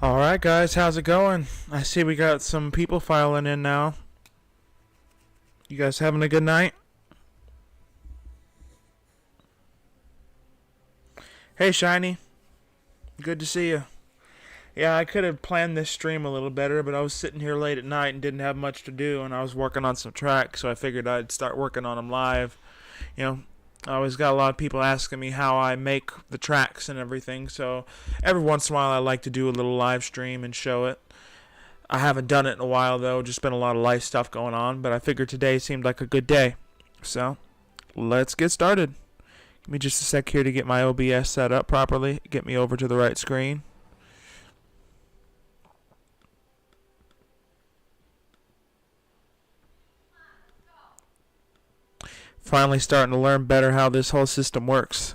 Alright, guys, how's it going? I see we got some people filing in now. You guys having a good night? Hey, Shiny. Good to see you. Yeah, I could have planned this stream a little better, but I was sitting here late at night and didn't have much to do, and I was working on some tracks, so I figured I'd start working on them live. You know, I always got a lot of people asking me how I make the tracks and everything, so every once in a while I like to do a little live stream and show it. I haven't done it in a while, though. Just been a lot of life stuff going on, but I figured today seemed like a good day. So, let's get started. Give me just a sec here to get my OBS set up properly. Get me over to the right screen. Finally starting to learn better how this whole system works.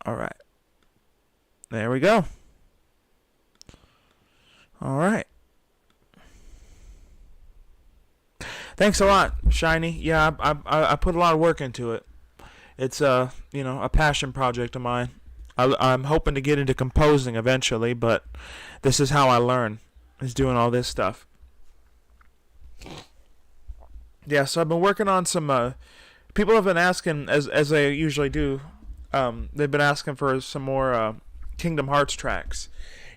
Alright. There we go. Alright. Thanks a lot, Shiny. Yeah, I put a lot of work into it. It's a passion project of mine. I'm hoping to get into composing eventually, but this is how I learn, is doing all this stuff. Yeah, so I've been working on some. People have been asking, as they usually do. They've been asking for some more Kingdom Hearts tracks.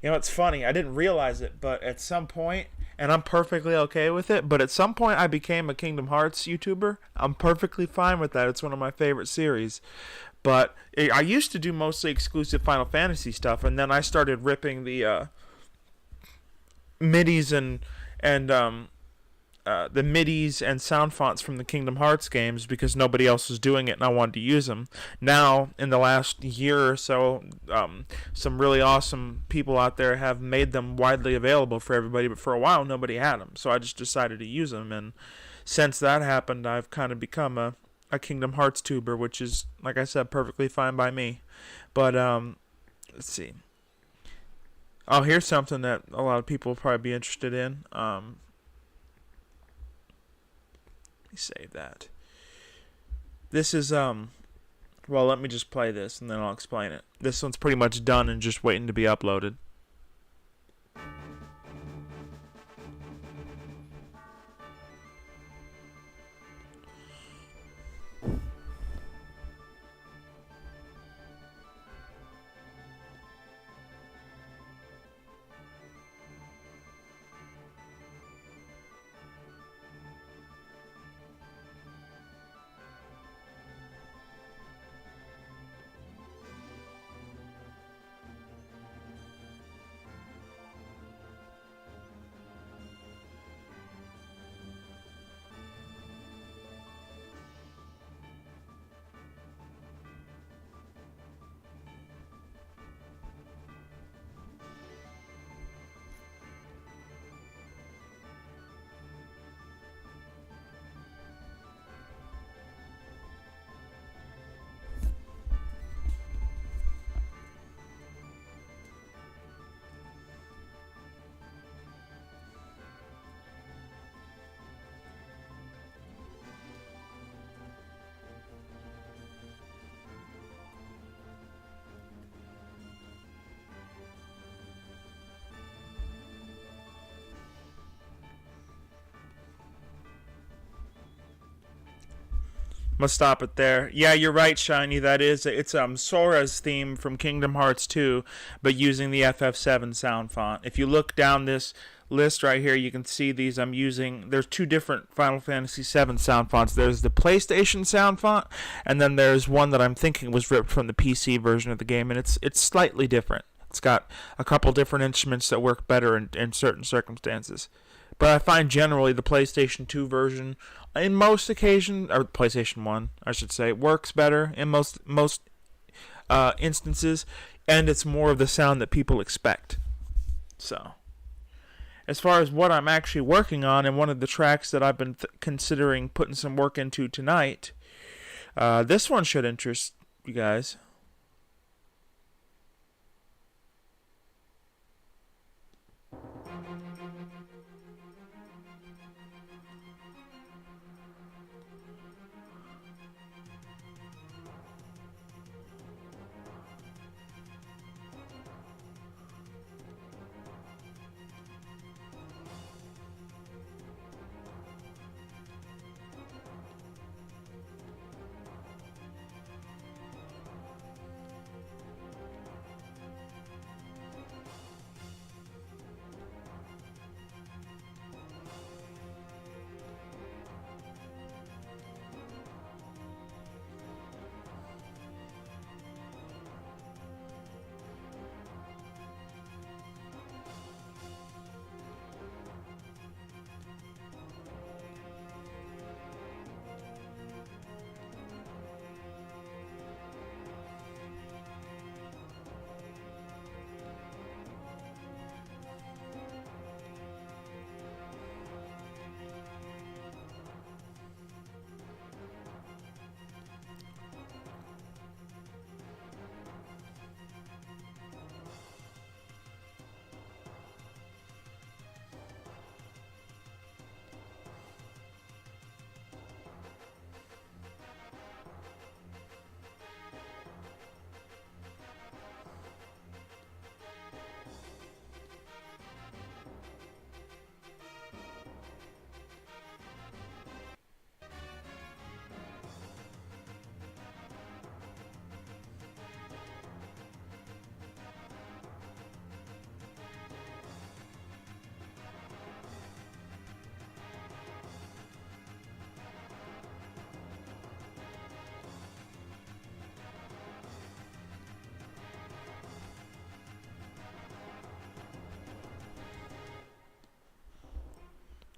You know, it's funny. I didn't realize it, but at some point, and I'm perfectly okay with it, but at some point I became a Kingdom Hearts YouTuber. I'm perfectly fine with that. It's one of my favorite series. But I used to do mostly exclusive Final Fantasy stuff, and then I started ripping the MIDIs and the MIDIs and sound fonts from the Kingdom Hearts games because nobody else was doing it and I wanted to use them. Now, in the last year or so, some really awesome people out there have made them widely available for everybody, but for a while nobody had them. So I just decided to use them, and since that happened, I've kind of become a Kingdom Hearts tuber, which is, like I said, perfectly fine by me. But, let's see. Oh, here's something that a lot of people will probably be interested in. Save that. This is well, let me just play this and then I'll explain it. This one's pretty much done and just waiting to be uploaded. I'm gonna stop it there. Yeah, you're right, Shiny. It's Sora's theme from Kingdom Hearts 2, but using the FF7 sound font. If you look down this list right here, you can see these. There's two different Final Fantasy VII sound fonts. There's the PlayStation sound font, and then there's one that I'm thinking was ripped from the PC version of the game, and it's slightly different. It's got a couple different instruments that work better in certain circumstances. But I find generally the PlayStation 2 version, in most occasions, or PlayStation 1, I should say, works better in most instances, and it's more of the sound that people expect. So, as far as what I'm actually working on, and one of the tracks that I've been considering putting some work into tonight, this one should interest you guys.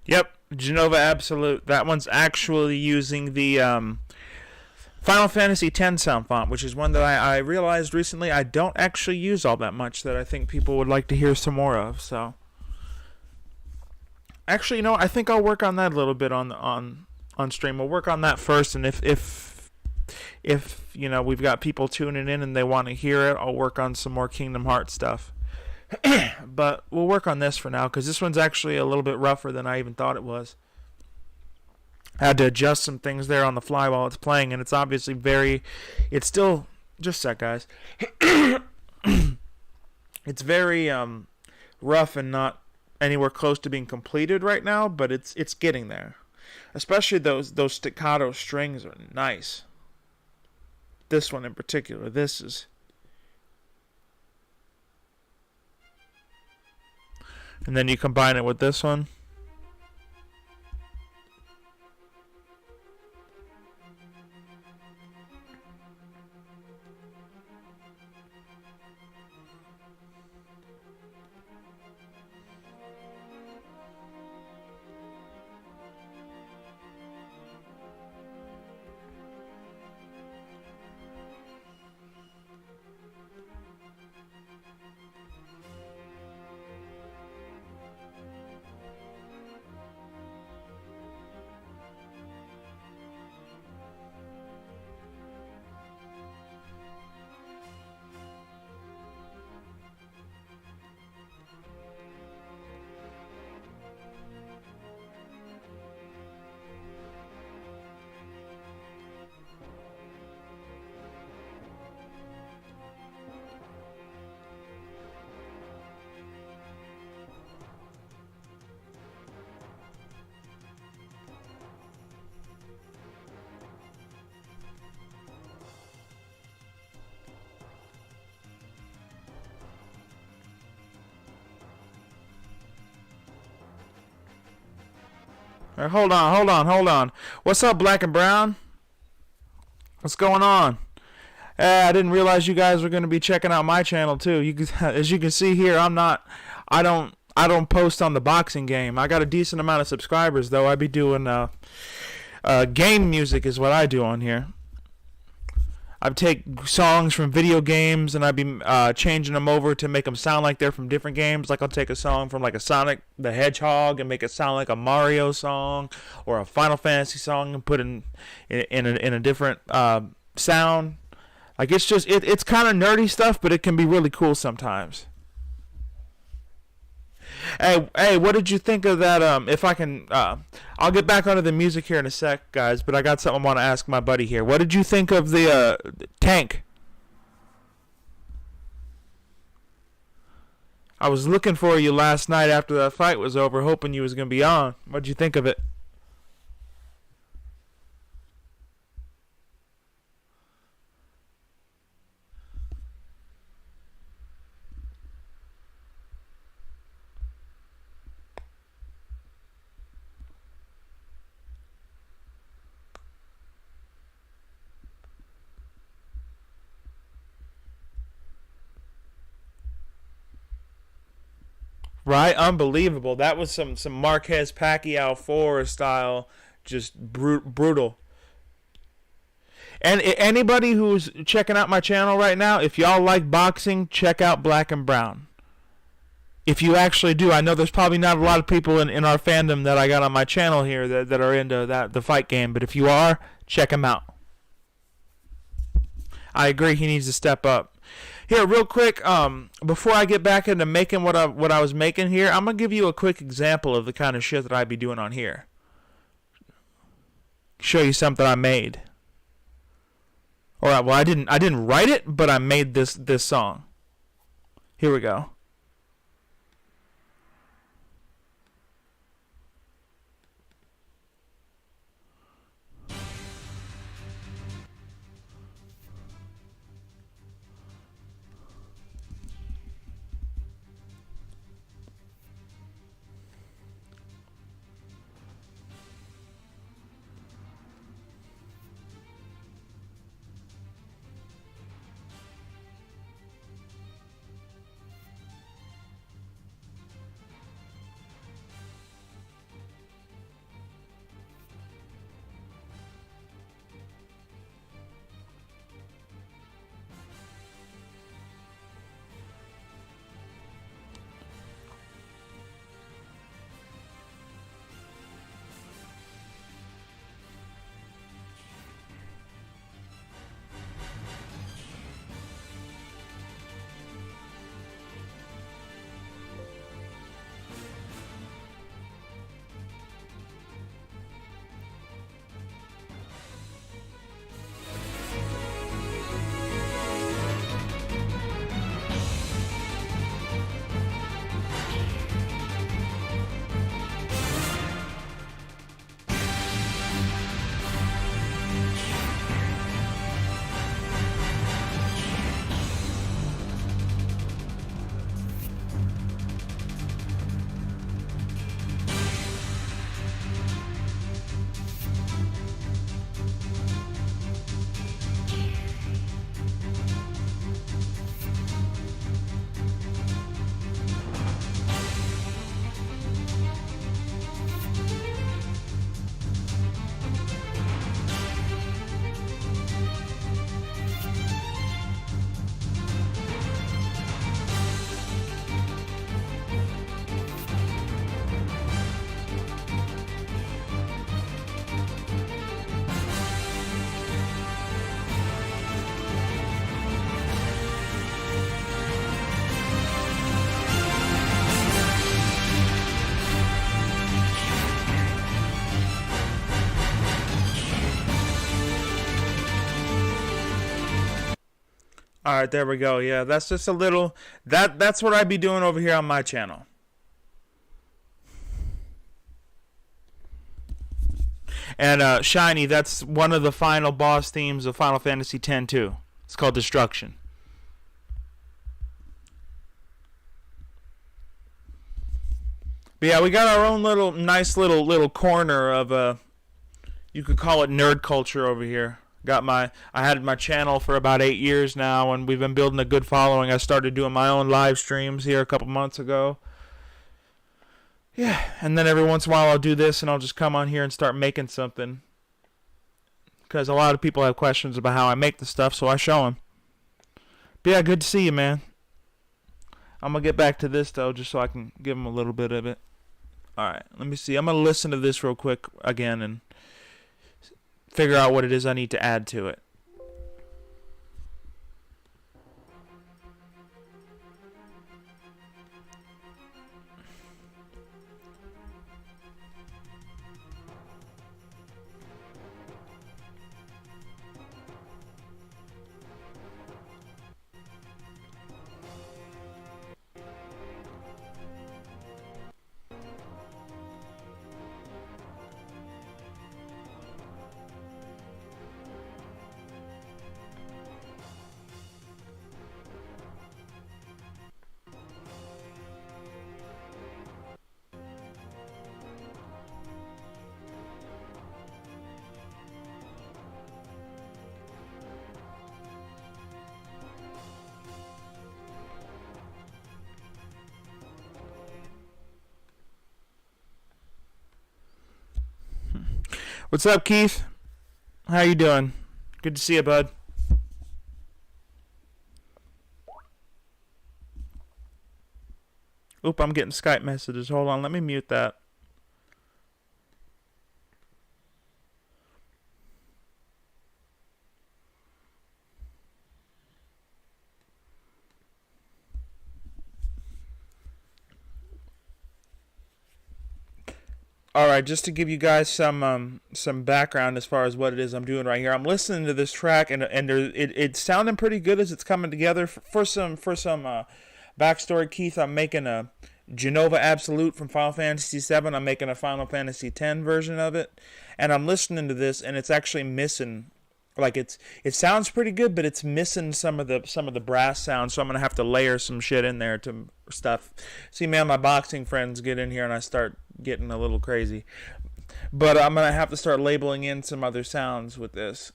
Yep, Genova Absolute. That one's actually using the Final Fantasy X sound font, which is one that I realized recently I don't actually use all that much, that I think people would like to hear some more of. So, actually, I think I'll work on that a little bit on stream. We'll work on that first, and if we've got people tuning in and they want to hear it, I'll work on some more Kingdom Hearts stuff. But we'll work on this for now, because this one's actually a little bit rougher than I even thought it was. I had to adjust some things there on the fly while it's playing, and it's obviously it's still, just a sec, guys. It's very rough and not anywhere close to being completed right now, but it's getting there. Especially those staccato strings are nice. This one in particular, this is... And then you combine it with this one. Right, hold on. What's up, Black and Brown? What's going on? I didn't realize you guys were going to be checking out my channel too. As you can see here, I don't post on the boxing game. I got a decent amount of subscribers though. I be doing game music is what I do on here. I take songs from video games and I'd be changing them over to make them sound like they're from different games. Like I'll take a song from like a Sonic the Hedgehog and make it sound like a Mario song or a Final Fantasy song and put in a different sound. Like it's kind of nerdy stuff, but it can be really cool sometimes. Hey, what did you think of that? If I can, I'll get back onto the music here in a sec, guys. But I got something I want to ask my buddy here. What did you think of the tank? I was looking for you last night after that fight was over, hoping you was gonna be on. What did you think of it? Right, unbelievable. That was some Marquez Pacquiao 4 style, just brutal. And anybody who's checking out my channel right now, if y'all like boxing, check out Black and Brown. If you actually do, I know there's probably not a lot of people in our fandom that I got on my channel here that are into the fight game, but if you are, check him out. I agree, he needs to step up. Here, real quick, before I get back into making what I was making here, I'm gonna give you a quick example of the kind of shit that I be doing on here. Show you something I made. All right, well, I didn't write it, but I made this song. Here we go. All right, there we go. Yeah, that's just a little. That's what I'd be doing over here on my channel. And Shiny, that's one of the final boss themes of Final Fantasy X too. It's called Destruction. But yeah, we got our own little nice little corner of you could call it nerd culture over here. I had my channel for about 8 years now, and we've been building a good following. I started doing my own live streams here a couple months ago. Yeah, and then every once in a while I'll do this, and I'll just come on here and start making something. Because a lot of people have questions about how I make the stuff, so I show them. But yeah, good to see you, man. I'm going to get back to this, though, just so I can give them a little bit of it. Alright, let me see. I'm going to listen to this real quick again and figure out what it is I need to add to it. What's up, Keith? How you doing? Good to see you, bud. Oop, I'm getting Skype messages. Hold on, let me mute that. All right, just to give you guys some background as far as what it is I'm doing right here. I'm listening to this track, and it's sounding pretty good as it's coming together. For some backstory, Keith, I'm making a Genova Absolute from Final Fantasy VII. I'm making a Final Fantasy X version of it, and I'm listening to this, and it's actually missing. Like it sounds pretty good, but it's missing some of the brass sounds. So I'm gonna have to layer some shit in there to stuff. See, man, my boxing friends get in here and I start getting a little crazy. But I'm gonna have to start labeling in some other sounds with this.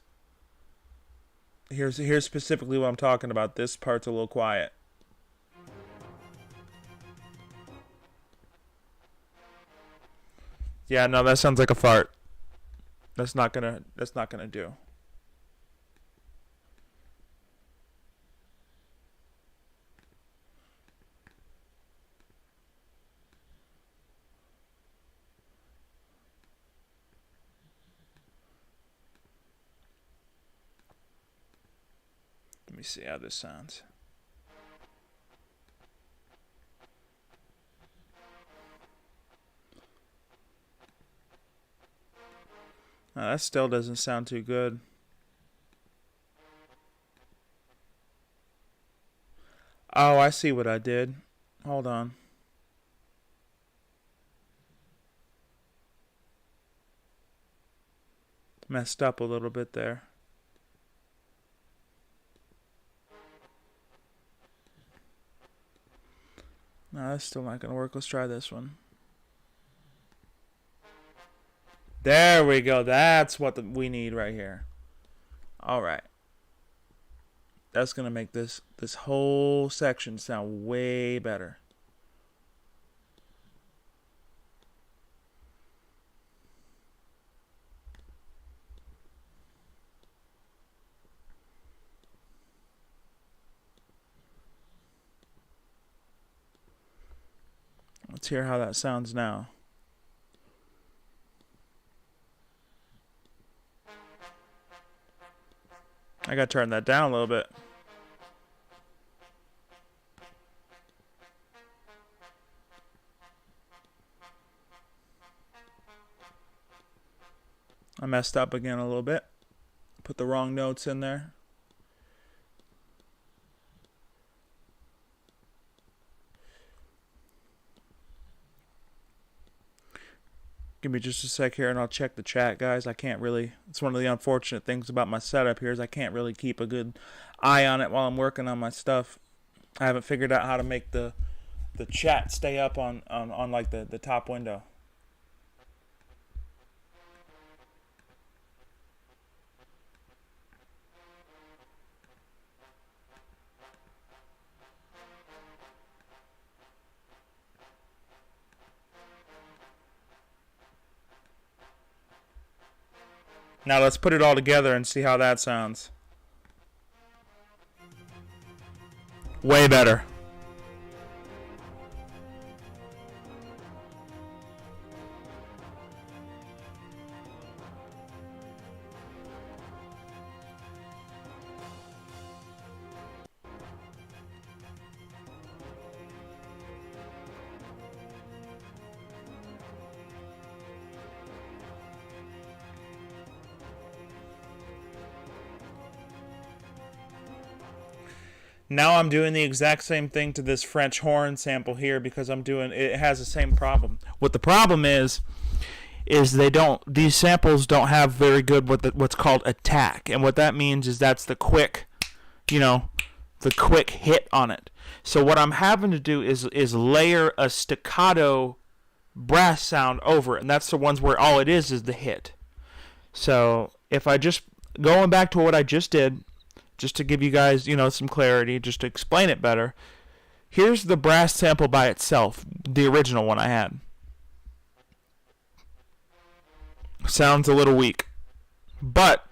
Here's specifically what I'm talking about. This part's a little quiet. Yeah, no, that sounds like a fart. That's not gonna do. Let me see how this sounds. That still doesn't sound too good. Oh, I see what I did. Hold on. Messed up a little bit there. No, that's still not going to work. Let's try this one. There we go. That's what we need right here. All right. That's going to make this whole section sound way better. Let's hear how that sounds now. I gotta turn that down a little bit. I messed up again a little bit. Put the wrong notes in there. Give me just a sec here and I'll check the chat, guys. I can't really, it's one of the unfortunate things about my setup here is I can't really keep a good eye on it while I'm working on my stuff. I haven't figured out how to make the chat stay up on like the top window. Now let's put it all together and see how that sounds. Way better. Now I'm doing the exact same thing to this French horn sample here because it has the same problem. What the problem is these samples don't have very good what's called attack. And what that means is that's the quick hit on it. So what I'm having to do is layer a staccato brass sound over it. And that's the ones where all it is the hit. So if I just, going back to what I just did, just to give you guys, some clarity, just to explain it better. Here's the brass sample by itself, the original one I had. Sounds a little weak, but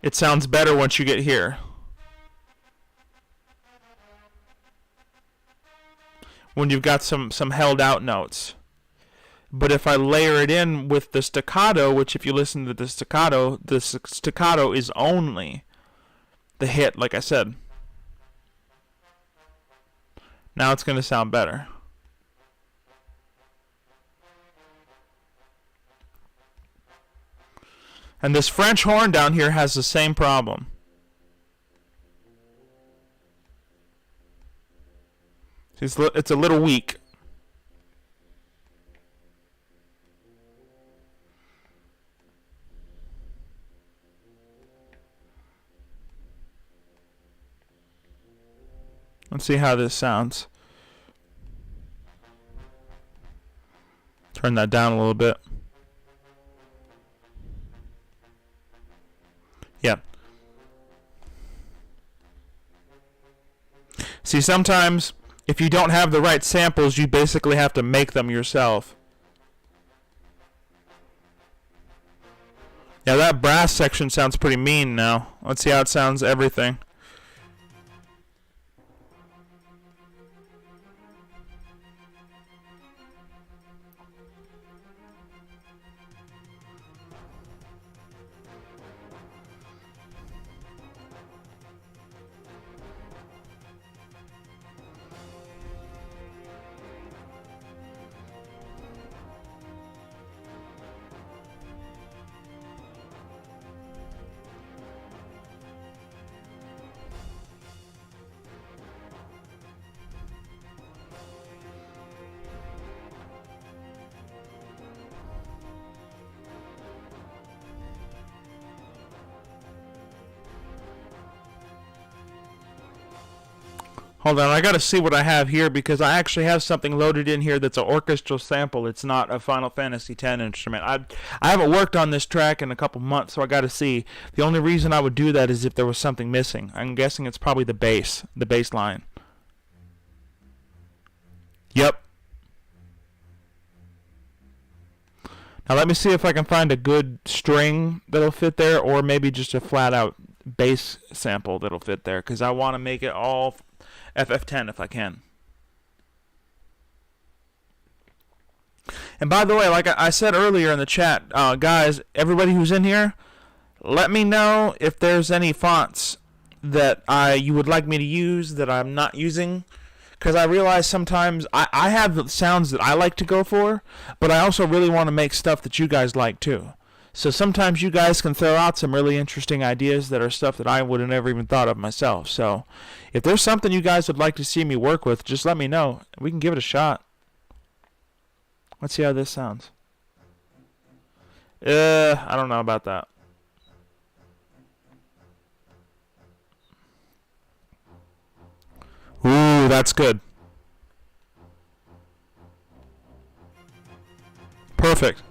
it sounds better once you get here. When you've got some held out notes. But if I layer it in with the staccato, which if you listen to the staccato is only the hit, like I said. Now it's going to sound better. And this French horn down here has the same problem. It's a little weak. Let's see how this sounds. Turn that down a little bit. Yeah. See, sometimes if you don't have the right samples, you basically have to make them yourself. Yeah, that brass section sounds pretty mean now. Let's see how it sounds everything. Hold on, I gotta see what I have here because I actually have something loaded in here that's an orchestral sample. It's not a Final Fantasy X instrument. I haven't worked on this track in a couple months, so I gotta see. The only reason I would do that is if there was something missing. I'm guessing it's probably the bass line. Yep. Now let me see if I can find a good string that'll fit there, or maybe just a flat out bass sample that'll fit there, because I want to make it all FF10 if I can. And by the way, like I said earlier in the chat, guys, everybody who's in here, let me know if there's any fonts that you would like me to use that I'm not using. Because I realize sometimes I have the sounds that I like to go for, but I also really want to make stuff that you guys like too. So sometimes you guys can throw out some really interesting ideas that are stuff that I would have never even thought of myself. So if there's something you guys would like to see me work with, just let me know. We can give it a shot. Let's see how this sounds. I don't know about that. Ooh, that's good. Perfect.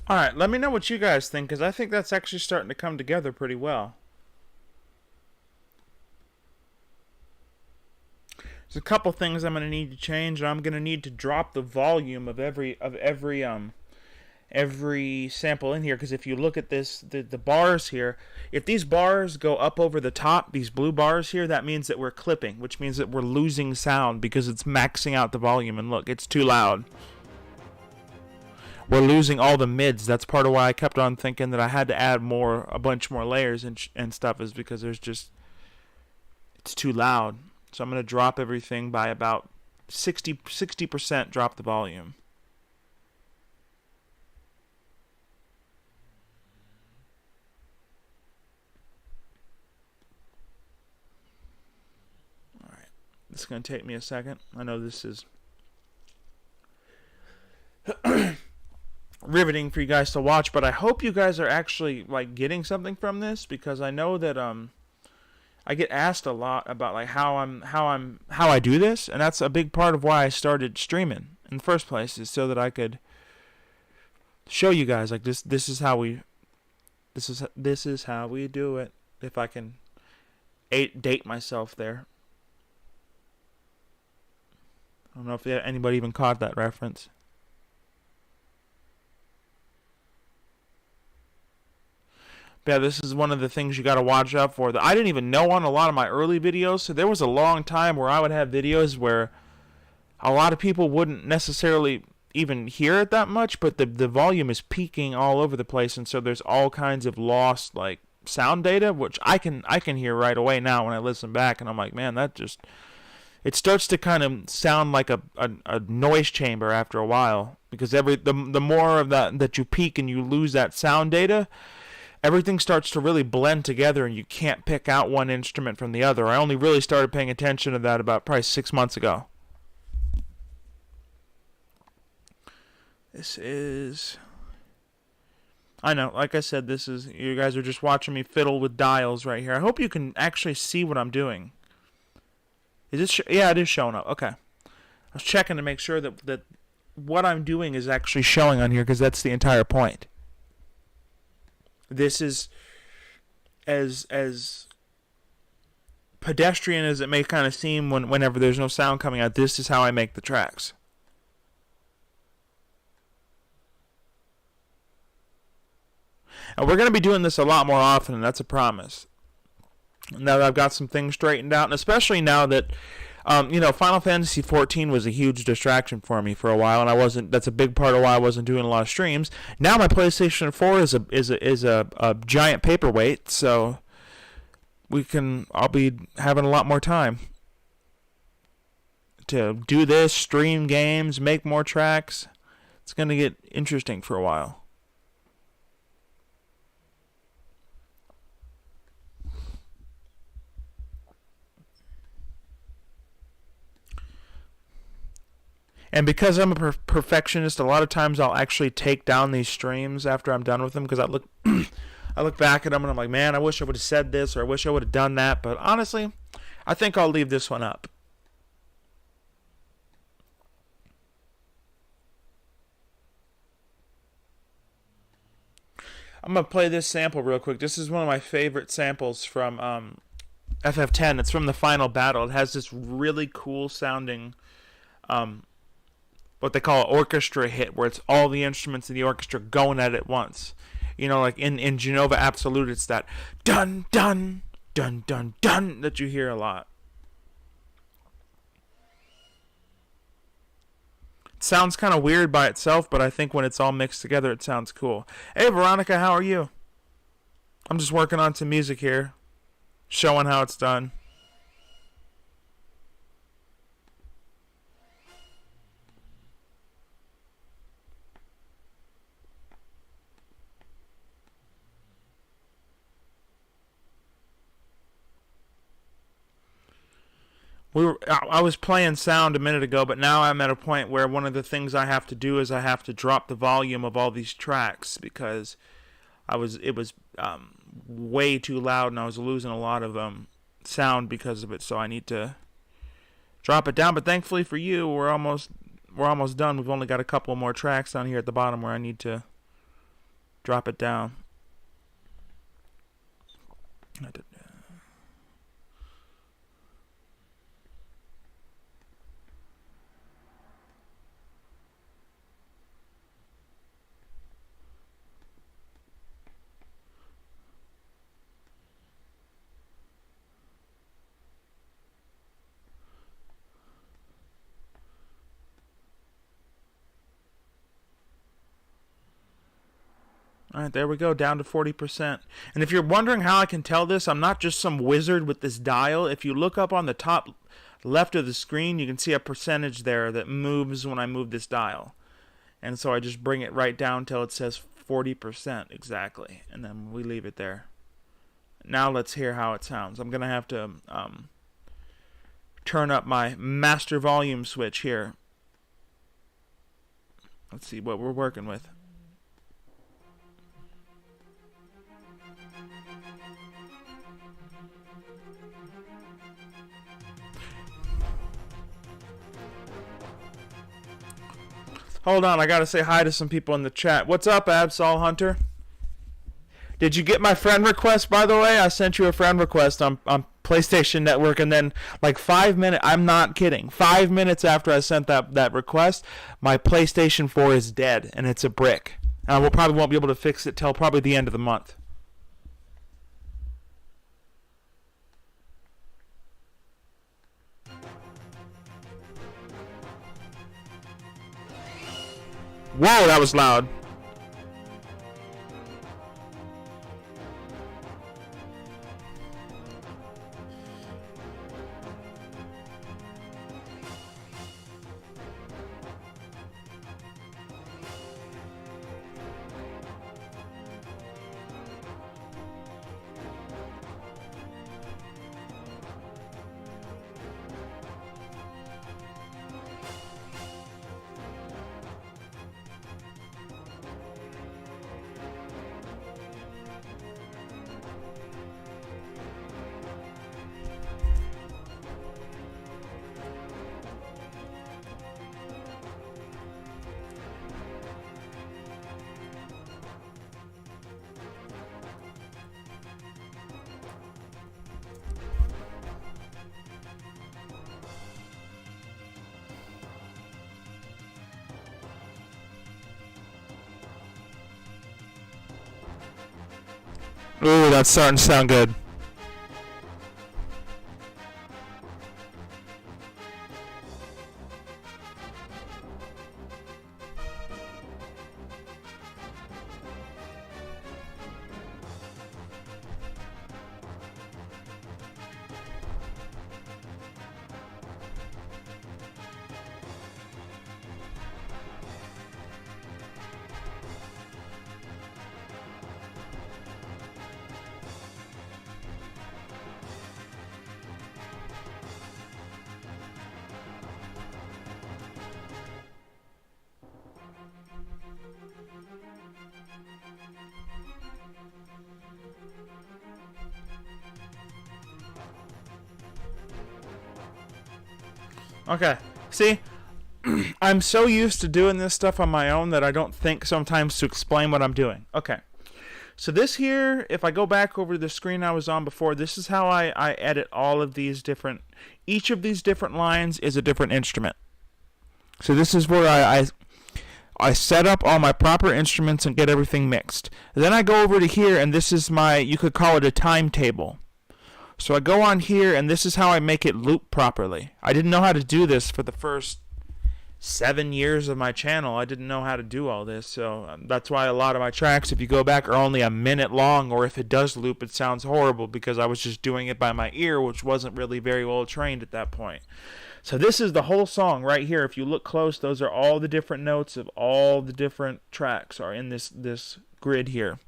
All right, let me know what you guys think, because I think that's actually starting to come together pretty well. There's a couple things I'm going to need to change, and I'm going to need to drop the volume of every sample in here, because if you look at this, the bars here, if these bars go up over the top, these blue bars here, that means that we're clipping, which means that we're losing sound because it's maxing out the volume. And look, it's too loud. We're losing all the mids. That's part of why I kept on thinking that I had to add a bunch more layers and stuff, is because it's too loud. So I'm going to drop everything by about 60%, drop the volume. All right. This is going to take me a second. I know this is riveting for you guys to watch, but I hope you guys are actually like getting something from this, because I know that I get asked a lot about like how I do this, and that's a big part of why I started streaming in the first place, is so that I could show you guys like this is how we do it. If I can date myself there. I don't know if anybody even caught that reference. Yeah, this is one of the things you got to watch out for that I didn't even know on a lot of my early videos. So there was a long time where I would have videos where a lot of people wouldn't necessarily even hear it that much, but the volume is peaking all over the place, and so there's all kinds of lost like sound data, which I can hear right away now when I listen back, and I'm like, man, it starts to kind of sound like a noise chamber after a while, because the more of that you peak and you lose that sound data, everything starts to really blend together, and you can't pick out one instrument from the other. I only really started paying attention to that about probably 6 months ago. This is... I know, like I said, you guys are just watching me fiddle with dials right here. I hope you can actually see what I'm doing. Is it? Yeah, it is showing up. Okay. I was checking to make sure that what I'm doing is actually showing on here, because that's the entire point. This is as pedestrian as it may kind of seem whenever there's no sound coming out. This is how I make the tracks. And we're going to be doing this a lot more often, and that's a promise. Now that I've got some things straightened out, and especially now that Final Fantasy 14 was a huge distraction for me for a while, and I wasn't. That's a big part of why I wasn't doing a lot of streams. Now my PlayStation 4 is a giant paperweight, so I'll be having a lot more time to do this, stream games, make more tracks. It's gonna get interesting for a while. And because I'm a perfectionist, a lot of times I'll actually take down these streams after I'm done with them because I look I look back at them and I'm like, man, I wish I would have said this or I wish I would have done that. But honestly, I think I'll leave this one up. I'm going to play this sample real quick. This is one of my favorite samples from FF10. It's from the final battle. It has this really cool sounding what they call an orchestra hit, where it's all the instruments in the orchestra going at it once. Like in Genova Absolute, it's that dun dun dun dun dun that you hear a lot. It sounds kind of weird by itself, but I think when it's all mixed together, it sounds cool. Hey Veronica, how are you? I'm just working on some music here, showing how it's done. I was playing sound a minute ago, but now I'm at a point where one of the things I have to do is I have to drop the volume of all these tracks because it was way too loud and I was losing a lot of sound because of it. So I need to drop it down. But thankfully for you, we're almost done. We've only got a couple more tracks down here at the bottom where I need to drop it down. Alright, there we go, down to 40%. And if you're wondering how I can tell this, I'm not just some wizard with this dial. If you look up on the top left of the screen, you can see a percentage there that moves when I move this dial. And so I just bring it right down till it says 40% exactly. And then we leave it there. Now let's hear how it sounds. I'm going to have to turn up my master volume switch here. Let's see what we're working with. Hold on, I gotta say hi to some people in the chat. What's up, Absol Hunter? Did you get my friend request, by the way? I sent you a friend request on PlayStation Network, and then like 5 minutes, I'm not kidding, 5 minutes after I sent that request, my PlayStation 4 is dead, and it's a brick. And I probably won't be able to fix it till probably the end of the month. Whoa, that was loud. Ooh, that's starting to sound good. Okay. See, I'm so used to doing this stuff on my own that I don't think sometimes to explain what I'm doing. Okay. So this here, if I go back over to the screen I was on before, this is how I edit all of these different... Each of these different lines is a different instrument. So this is where I set up all my proper instruments and get everything mixed. Then I go over to here, and this is my... You could call it a timetable. So I go on here, and this is how I make it loop properly. I didn't know how to do this for the first 7 years of my channel. I didn't know how to do all this, so that's why a lot of my tracks, if you go back, are only a minute long, or if it does loop, it sounds horrible because I was just doing it by my ear, which wasn't really very well trained at that point. So this is the whole song right here. If you look close, those are all the different notes of all the different tracks are in this grid here.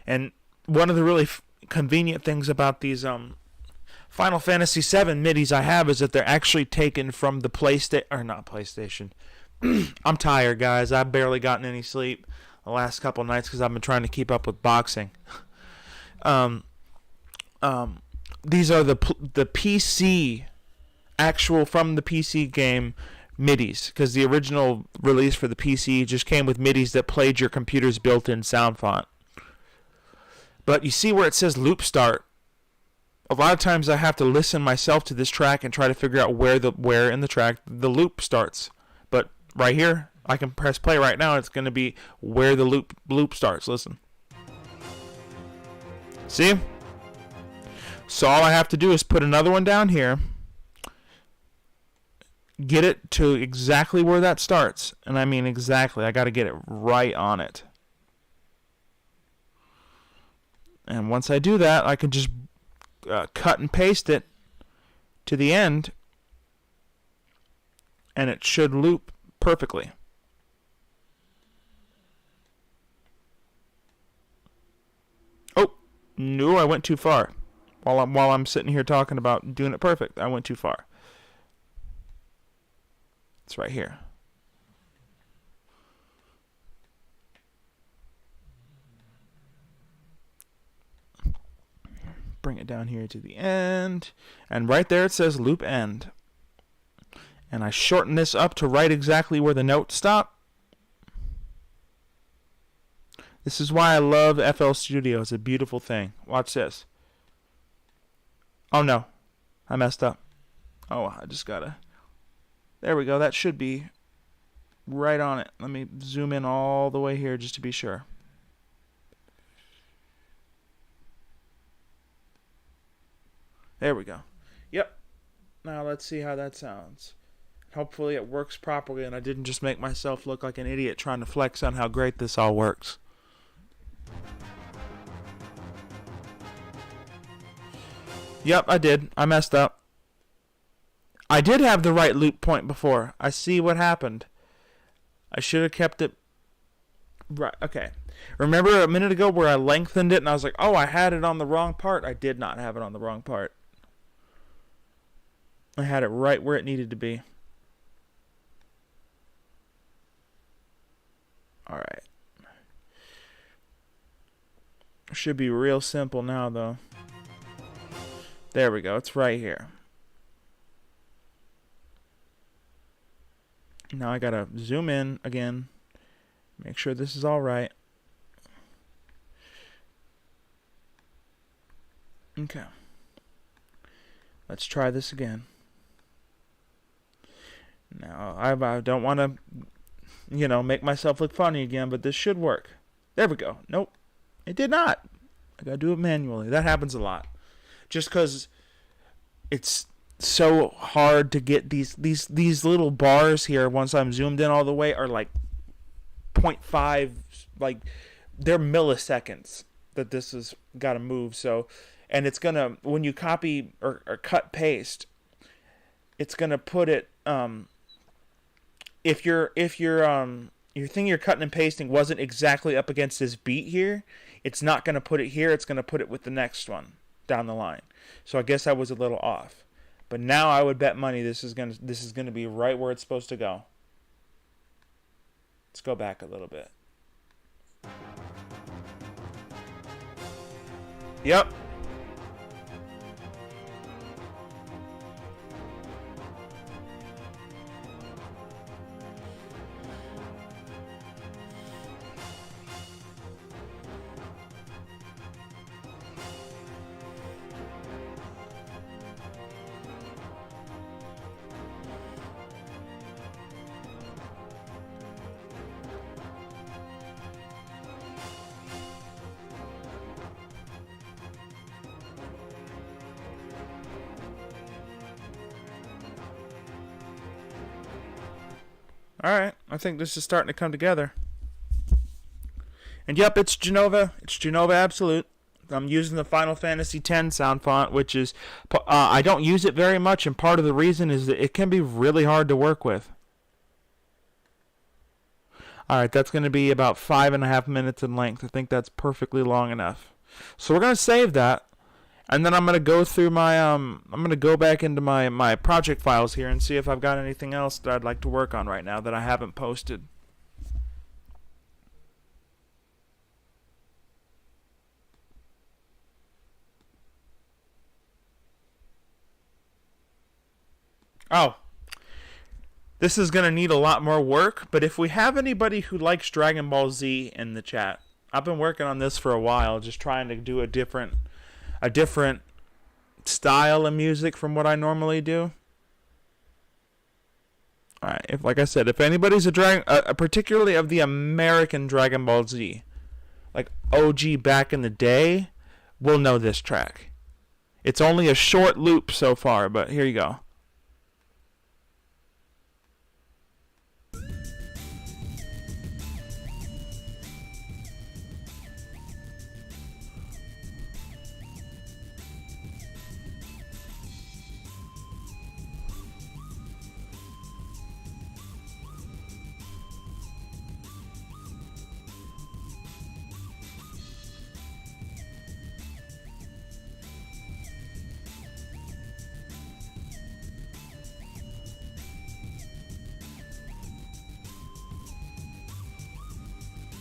And one of the really convenient things about these Final Fantasy VII MIDIs I have is that they're actually taken from the PlayStation. I'm tired, guys. I've barely gotten any sleep the last couple nights because I've been trying to keep up with boxing. These are the PC actual from the PC game MIDIs, because the original release for the PC just came with MIDIs that played your computer's built-in sound font. But you see where it says loop start? A lot of times I have to listen myself to this track and try to figure out where in the track the loop starts. But right here, I can press play right now. It's going to be where the loop starts. Listen. See? So all I have to do is put another one down here, get it to exactly where that starts. And I mean exactly. I got to get it right on it. And once I do that, I can just cut and paste it to the end, and it should loop perfectly. Oh, no, I went too far. While I'm sitting here talking about doing it perfect, I went too far. It's right here. Bring it down here to the end, and right there it says loop end. And I shorten this up to right exactly where the notes stop. This is why I love FL Studio. It's a beautiful thing. Watch this. Oh no, I messed up. Oh, I just gotta... There we go. That should be right on it. Let me zoom in all the way here just to be sure. There we go. Yep. Now let's see how that sounds. Hopefully it works properly and I didn't just make myself look like an idiot trying to flex on how great this all works. Yep, I did. I messed up. I did have the right loop point before. I see what happened. I should have kept it right. Okay. Remember a minute ago where I lengthened it and I was like, oh, I had it on the wrong part? I did not have it on the wrong part. I had it right where it needed to be. Alright. Should be real simple now, though. There we go. It's right here. Now I gotta zoom in again. Make sure this is all right. Okay. Let's try this again. Now, I don't want to, make myself look funny again, but this should work. There we go. Nope. It did not. I gotta do it manually. That happens a lot. Just because it's so hard to get these little bars here, once I'm zoomed in all the way, are like 0.5, like, they're milliseconds that this has got to move. So, and it's going to, when you copy or cut paste, it's going to put it, if your thing you're cutting and pasting wasn't exactly up against this beat here, it's not going to put it here. It's going to put it with the next one down the line. So I guess I was a little off. But now I would bet money this is going to be right where it's supposed to go. Let's go back a little bit. Yep. Alright, I think this is starting to come together. And yep, it's Genova. It's Genova Absolute. I'm using the Final Fantasy X sound font, which is... I don't use it very much, and part of the reason is that it can be really hard to work with. Alright, that's going to be about 5.5 minutes in length. I think that's perfectly long enough. So we're going to save that. And then I'm going to go through my... I'm going to go back into my project files here and see if I've got anything else that I'd like to work on right now that I haven't posted. Oh, this is going to need a lot more work, but if we have anybody who likes Dragon Ball Z in the chat, I've been working on this for a while, just trying to do a different style of music from what I normally do. Alright, like I said, if anybody's particularly of the American Dragon Ball Z, like OG back in the day, will know this track. It's only a short loop so far, but here you go.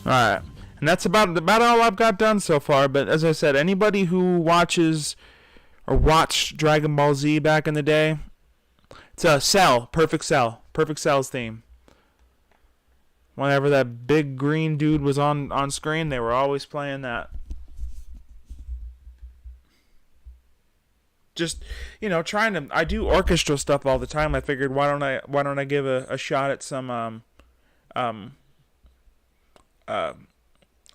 Alright, and that's about all I've got done so far, but as I said, anybody who watches or watched Dragon Ball Z back in the day, it's a Cell, Perfect Cell's theme. Whenever that big green dude was on screen, they were always playing that. Just, trying to... I do orchestral stuff all the time. I figured, why don't I give a shot at some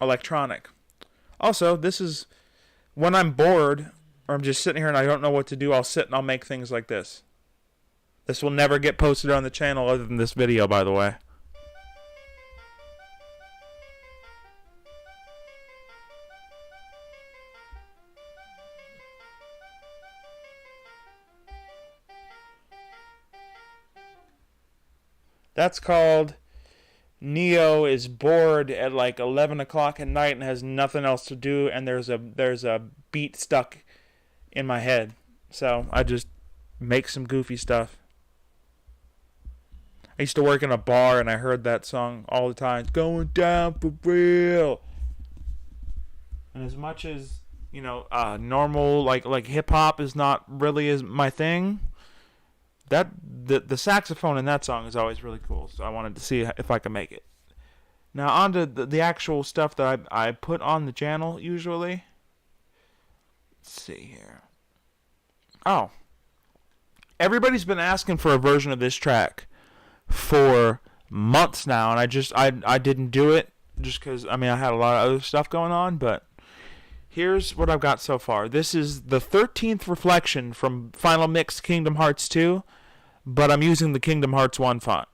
electronic. Also, this is when I'm bored or I'm just sitting here and I don't know what to do, I'll sit and I'll make things like this. This will never get posted on the channel other than this video, by the way. That's called Neo is bored at like 11 o'clock at night and has nothing else to do, and there's a beat stuck in my head. So I just make some goofy stuff. I used to work in a bar and I heard that song all the time. It's going down for real. And as much as, normal like hip hop is not really my thing, that the saxophone in that song is always really cool, so I wanted to see if I could make it. Now on to the actual stuff that I put on the channel usually. Let's see here. Oh, everybody's been asking for a version of this track for months now, and I didn't do it just because I had a lot of other stuff going on, but here's what I've got so far. This is the 13th reflection from Final Mix Kingdom Hearts 2, but I'm using the Kingdom Hearts 1 font.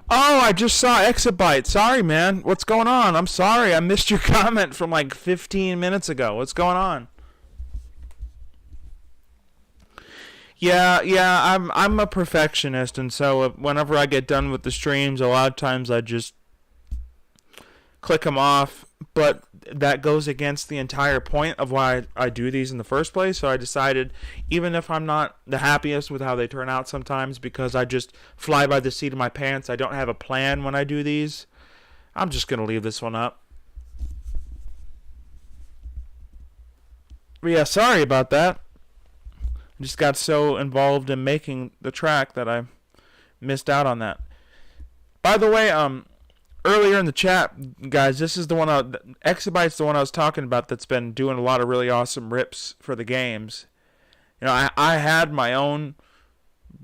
Oh, I just saw Exabyte. Sorry, man. What's going on? I'm sorry. I missed your comment from like 15 minutes ago. What's going on? Yeah, I'm a perfectionist, and so whenever I get done with the streams, a lot of times I just click them off. But that goes against the entire point of why I do these in the first place. So I decided, even if I'm not the happiest with how they turn out sometimes, because I just fly by the seat of my pants, I don't have a plan when I do these, I'm just going to leave this one up. But yeah, sorry about that. I just got so involved in making the track that I missed out on that. By the way, earlier in the chat, guys, this is the one, Exabyte's the one I was talking about that's been doing a lot of really awesome rips for the games. You know, I had my own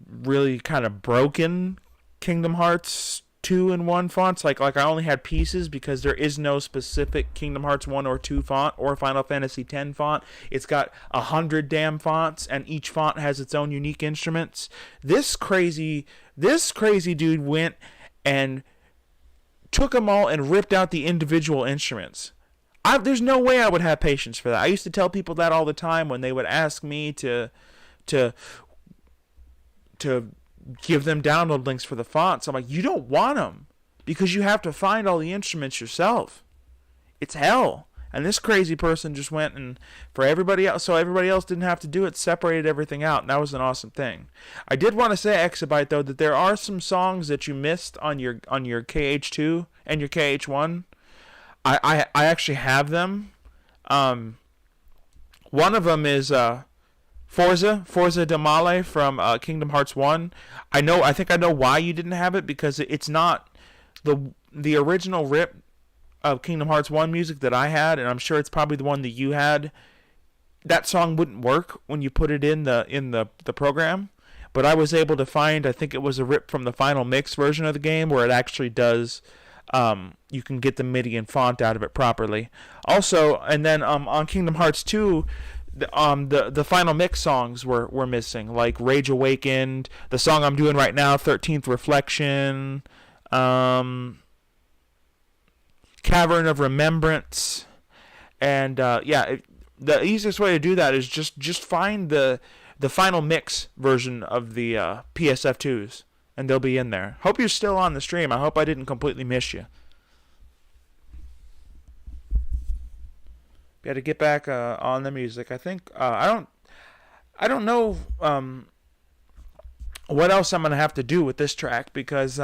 really kind of broken Kingdom Hearts 2 and 1 fonts. Like I only had pieces because there is no specific Kingdom Hearts 1 or 2 font or Final Fantasy X font. It's got 100 damn fonts, and each font has its own unique instruments. This crazy dude went and took them all and ripped out the individual instruments. There's no way I would have patience for that. I used to tell people that all the time when they would ask me to give them download links for the fonts. I'm like, you don't want them because you have to find all the instruments yourself. It's hell. And this crazy person just went and, for everybody else, so everybody else didn't have to do it, separated everything out, and that was an awesome thing. I did want to say, Exabyte, though, that there are some songs that you missed on your KH2 and your KH1. I actually have them. One of them is Forza de Male from Kingdom Hearts 1. I think I know why you didn't have it, because it's not the original rip of Kingdom Hearts 1 music that I had, and I'm sure it's probably the one that you had. That song wouldn't work when you put it in the program, but I was able to find, I think it was a rip from the final mix version of the game where it actually does, you can get the MIDI and font out of it properly. Also, and then on Kingdom Hearts 2, the final mix songs were missing, like Rage Awakened, the song I'm doing right now, 13th Reflection, Cavern of Remembrance, and the easiest way to do that is just find the final mix version of the PSF2s, and they'll be in there. Hope you're still on the stream. I hope I didn't completely miss you. Got to get back on the music. I think I don't know what else I'm gonna have to do with this track, because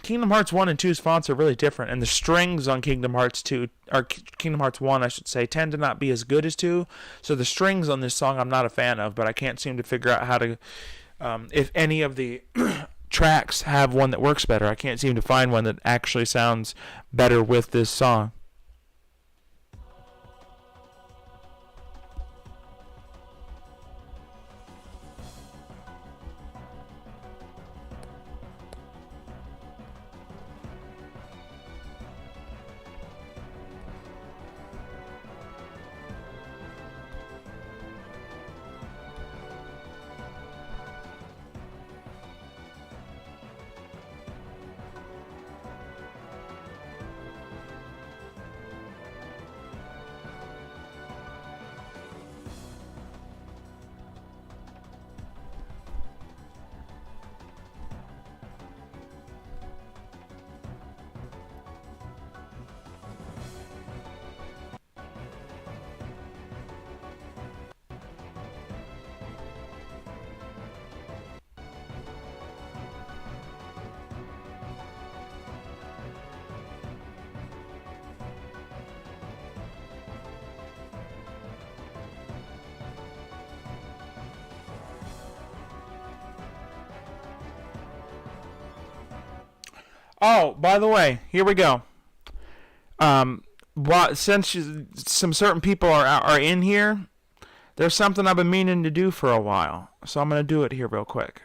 Kingdom Hearts 1 and 2's fonts are really different, and the strings on Kingdom Hearts 2, or Kingdom Hearts 1, I should say, tend to not be as good as 2. So the strings on this song I'm not a fan of, but I can't seem to figure out how to, if any of the tracks have one that works better. I can't seem to find one that actually sounds better with this song. Oh, by the way, here we go. Since some certain people are in here, there's something I've been meaning to do for a while, so I'm going to do it here real quick.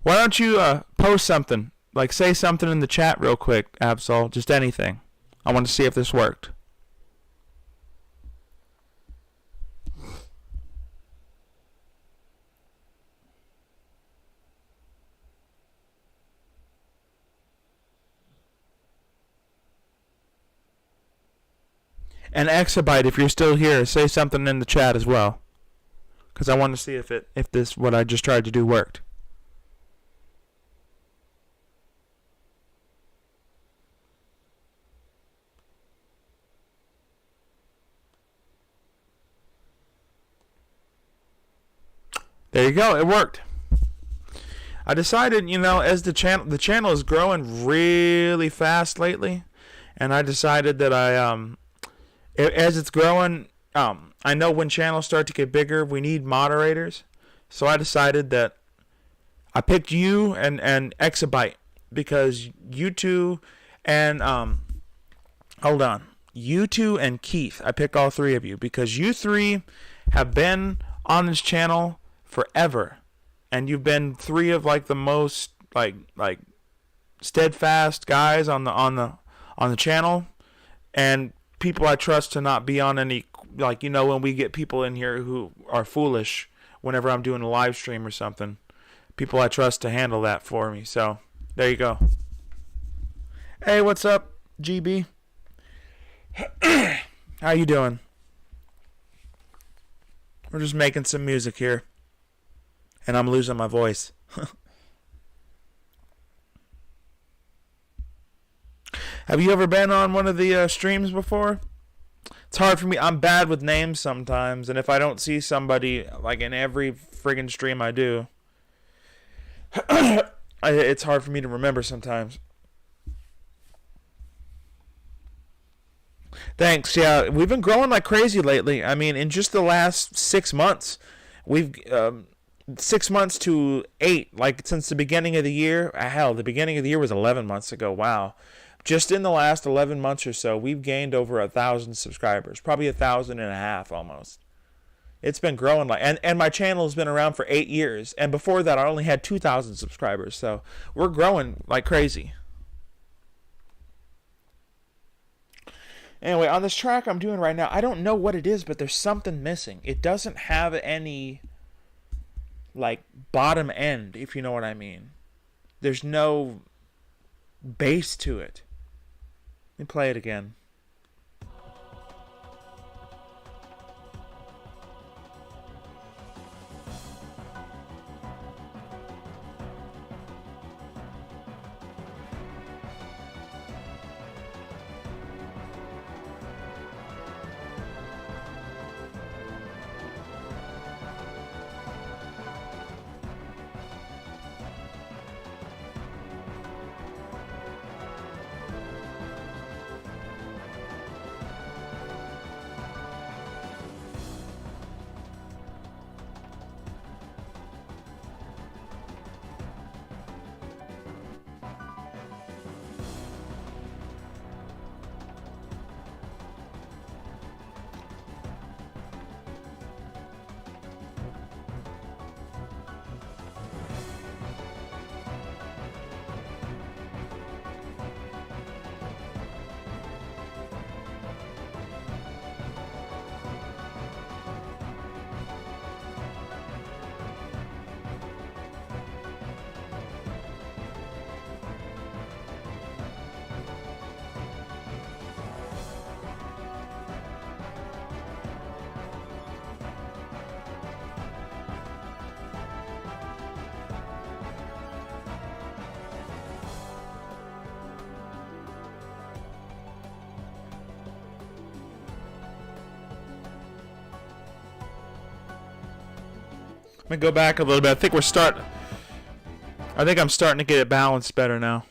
Why don't you post something, like say something in the chat real quick, Absol, just anything. I want to see if this worked. And Exabyte, if you're still here, say something in the chat as well. because I wanted to see if this what I just tried to do worked. There you go. It worked. I decided, as the channel is growing really fast lately, and I decided that as it's growing, I know when channels start to get bigger, we need moderators. So I decided that I picked you and Exabyte because you two and hold on, you two and Keith. I picked all three of you because you three have been on this channel forever, and you've been three of like the most like steadfast guys on the channel, and people I trust to not be on any, when we get people in here who are foolish whenever I'm doing a live stream or something, people I trust to handle that for me. So there you go. Hey, what's up, GB? How you doing? We're just making some music here, and I'm losing my voice. Have you ever been on one of the streams before? It's hard for me. I'm bad with names sometimes, and if I don't see somebody like in every friggin' stream I do, it's hard for me to remember sometimes. Thanks. Yeah, we've been growing like crazy lately. I mean, in just the last 6 months, we've 6 months to 8, like since the beginning of the year. Hell, the beginning of the year was 11 months ago. Wow. Just in the last 11 months or so, we've gained over 1,000 subscribers, probably 1,500 almost. It's been growing and my channel has been around for 8 years, and before that I only had 2,000 subscribers. So we're growing like crazy. Anyway, on this track I'm doing right now, I don't know what it is, but there's something missing. It doesn't have any like bottom end, if you know what I mean. There's no bass to it. Let me play it again. Let me go back a little bit. I think I'm starting to get it balanced better now.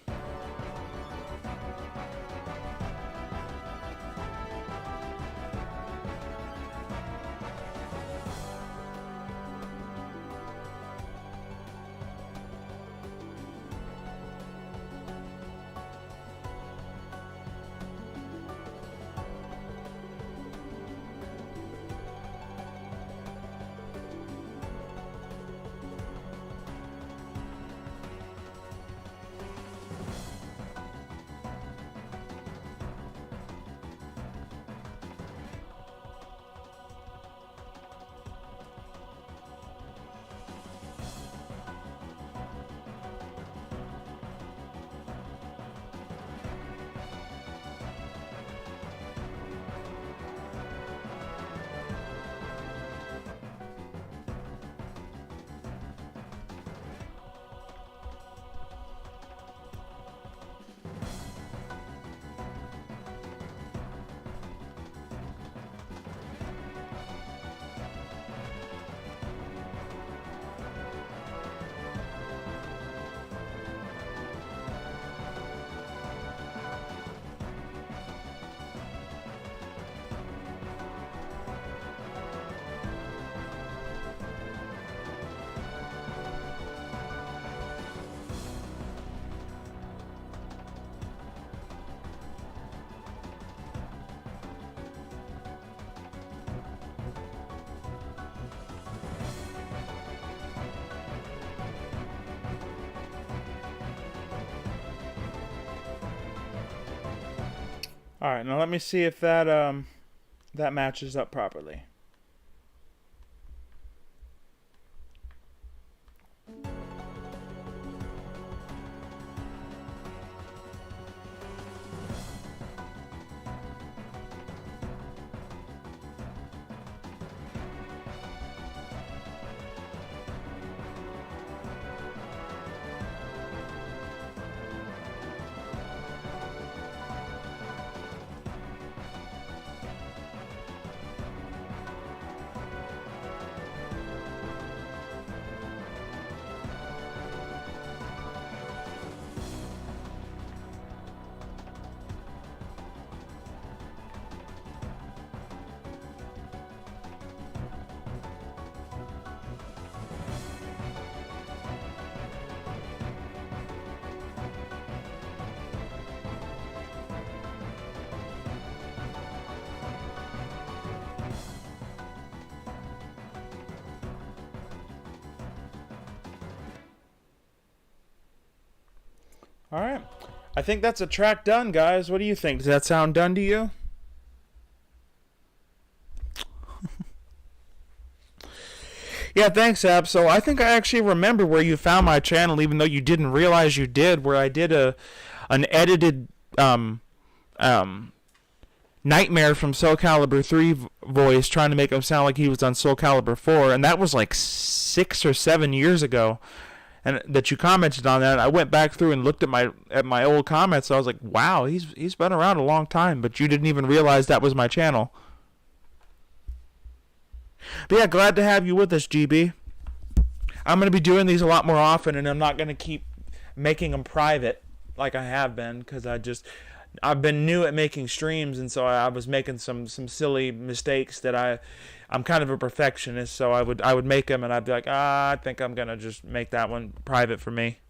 All right, now let me see if that that matches up properly. All right. I think that's a track done, guys. What do you think? Does that sound done to you? Yeah, thanks, Ab. So I think I actually remember where you found my channel, even though you didn't realize you did, where I did an edited um, Nightmare from Soul Calibur 3 voice, trying to make him sound like he was on Soul Calibur 4, and that was like 6 or 7 years ago. And that you commented on that, I went back through and looked at my old comments. So I was like, wow, he's been around a long time, but you didn't even realize that was my channel. But yeah, glad to have you with us, GB. I'm going to be doing these a lot more often, and I'm not going to keep making them private like I have been, because I've been new at making streams, and so I was making some silly mistakes that I'm kind of a perfectionist, so I would make them, and I'd be like, I think I'm gonna just make that one private for me.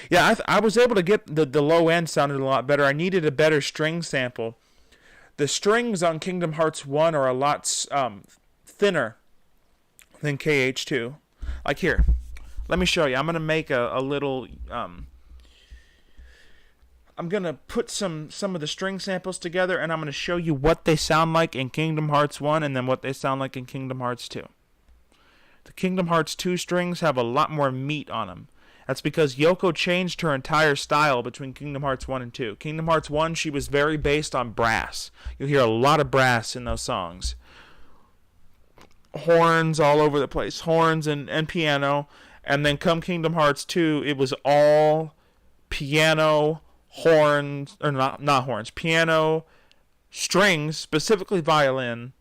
Yeah, I was able to get the low end sounded a lot better. I needed a better string sample. The strings on Kingdom Hearts 1 are a lot thinner than KH2. Like here, let me show you. I'm gonna make a little. I'm gonna put some of the string samples together, and I'm gonna show you what they sound like in Kingdom Hearts 1, and then what they sound like in Kingdom Hearts 2. The Kingdom Hearts 2 strings have a lot more meat on them. That's because Yoko changed her entire style between Kingdom Hearts 1 and 2. Kingdom Hearts 1, she was very based on brass. You'll hear a lot of brass in those songs. Horns all over the place. Horns and piano. And then come Kingdom Hearts 2, it was all piano, horns, or not horns, piano, strings, specifically violin,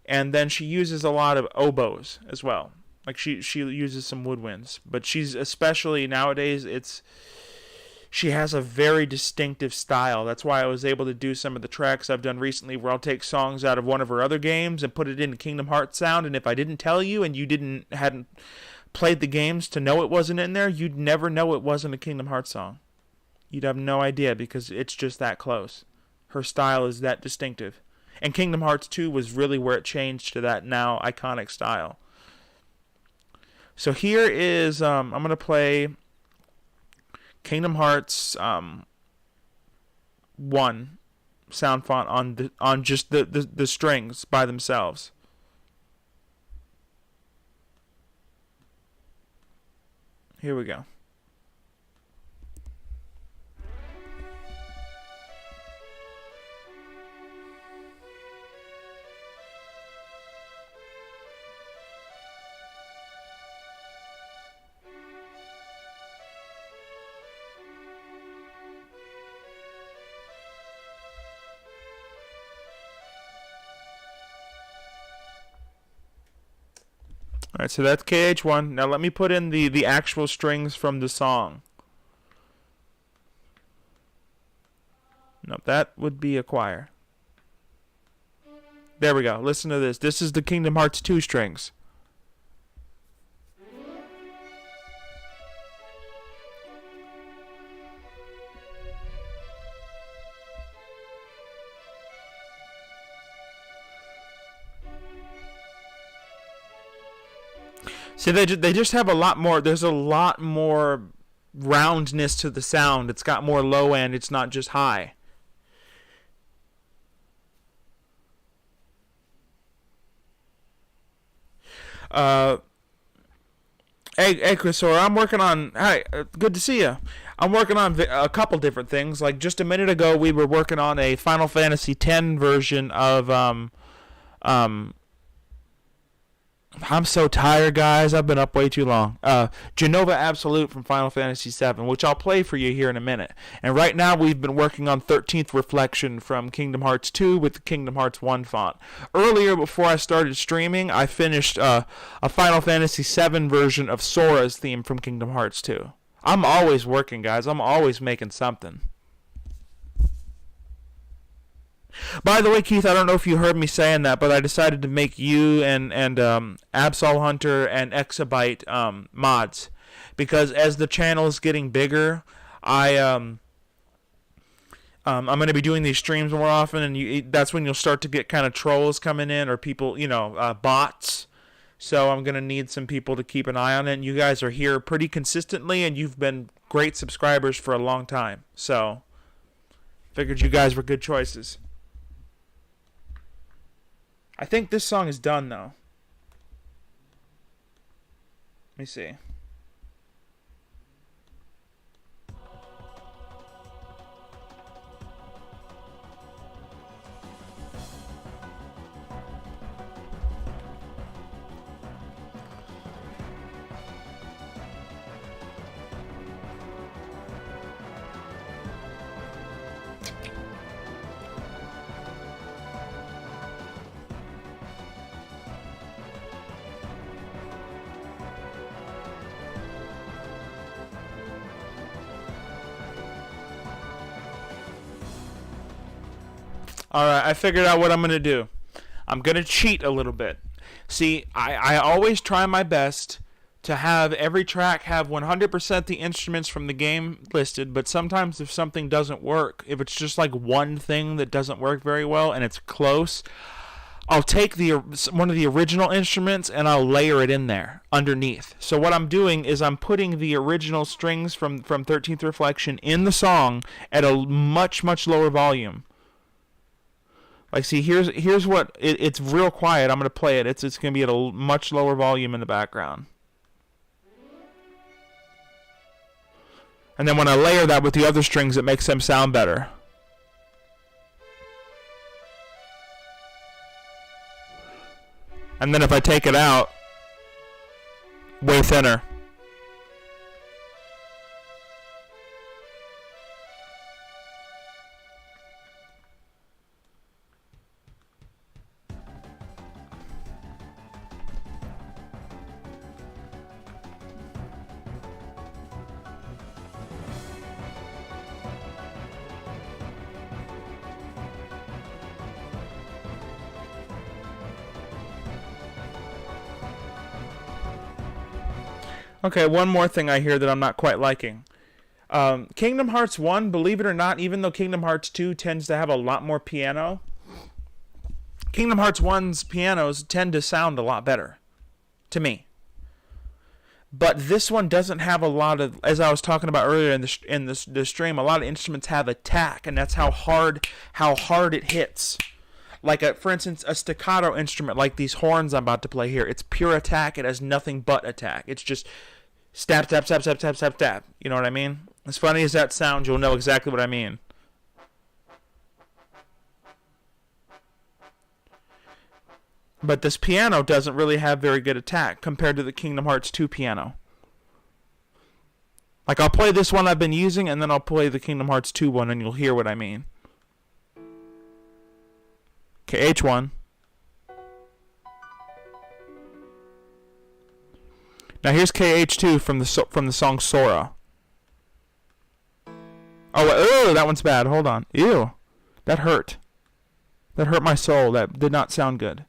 and then she uses a lot of oboes as well. Like she uses some woodwinds, but she's especially nowadays she has a very distinctive style. That's why I was able to do some of the tracks I've done recently where I'll take songs out of one of her other games and put it into Kingdom Hearts sound, and if I didn't tell you and you hadn't played the games to know it wasn't in there, you'd never know it wasn't a Kingdom Hearts song. You'd have no idea because it's just that close. Her style is that distinctive. And Kingdom Hearts 2 was really where it changed to that now iconic style. So here is, I'm going to play Kingdom Hearts 1 sound font on just the strings by themselves. Here we go. Alright, so that's KH1. Now let me put in the actual strings from the song. No, that would be a choir. There we go. Listen to this. This is the Kingdom Hearts 2 strings. See, they just have a lot more. There's a lot more roundness to the sound. It's got more low end. It's not just high. Hey, Chris, I'm working on. Hi, good to see you. I'm working on a couple different things. Like just a minute ago, we were working on a Final Fantasy X version of um, I'm so tired, guys. I've been up way too long. Genova Absolute from Final Fantasy VII, which I'll play for you here in a minute. And right now, we've been working on 13th Reflection from Kingdom Hearts 2 with the Kingdom Hearts 1 font. Earlier, before I started streaming, I finished a Final Fantasy VII version of Sora's theme from Kingdom Hearts 2. I'm always working, guys. I'm always making something. By the way, Keith, I don't know if you heard me saying that, but I decided to make you and Absol Hunter and Exabyte mods because as the channel is getting bigger, I'm going to be doing these streams more often, and that's when you'll start to get kind of trolls coming in or people, bots. So I'm going to need some people to keep an eye on it. And you guys are here pretty consistently, and you've been great subscribers for a long time. So figured you guys were good choices. I think this song is done, though. Let me see. Alright, I figured out what I'm going to do. I'm going to cheat a little bit. See, I always try my best to have every track have 100% the instruments from the game listed, but sometimes if something doesn't work, if it's just like one thing that doesn't work very well and it's close, I'll take one of the original instruments and I'll layer it in there underneath. So what I'm doing is I'm putting the original strings from 13th Reflection in the song at a much, much lower volume. Like, see, here's what it's real quiet. I'm gonna play it. It's gonna be at a much lower volume in the background. And then when I layer that with the other strings, it makes them sound better. And then if I take it out, way thinner. Okay, one more thing I hear that I'm not quite liking. Kingdom Hearts 1, believe it or not, even though Kingdom Hearts 2 tends to have a lot more piano, Kingdom Hearts 1's pianos tend to sound a lot better, to me. But this one doesn't have a lot of, as I was talking about earlier in the stream, a lot of instruments have attack, and that's how hard it hits. Like, for instance, a staccato instrument like these horns I'm about to play here. It's pure attack. It has nothing but attack. It's just stab, stab, stab, stab, stab, stab, stab. You know what I mean? As funny as that sounds, you'll know exactly what I mean. But this piano doesn't really have very good attack compared to the Kingdom Hearts 2 piano. Like, I'll play this one I've been using, and then I'll play the Kingdom Hearts 2 one, and you'll hear what I mean. Okay, H1. Now here's KH2 from the song Sora. Oh, that one's bad. Hold on. Ew. That hurt. That hurt my soul. That did not sound good.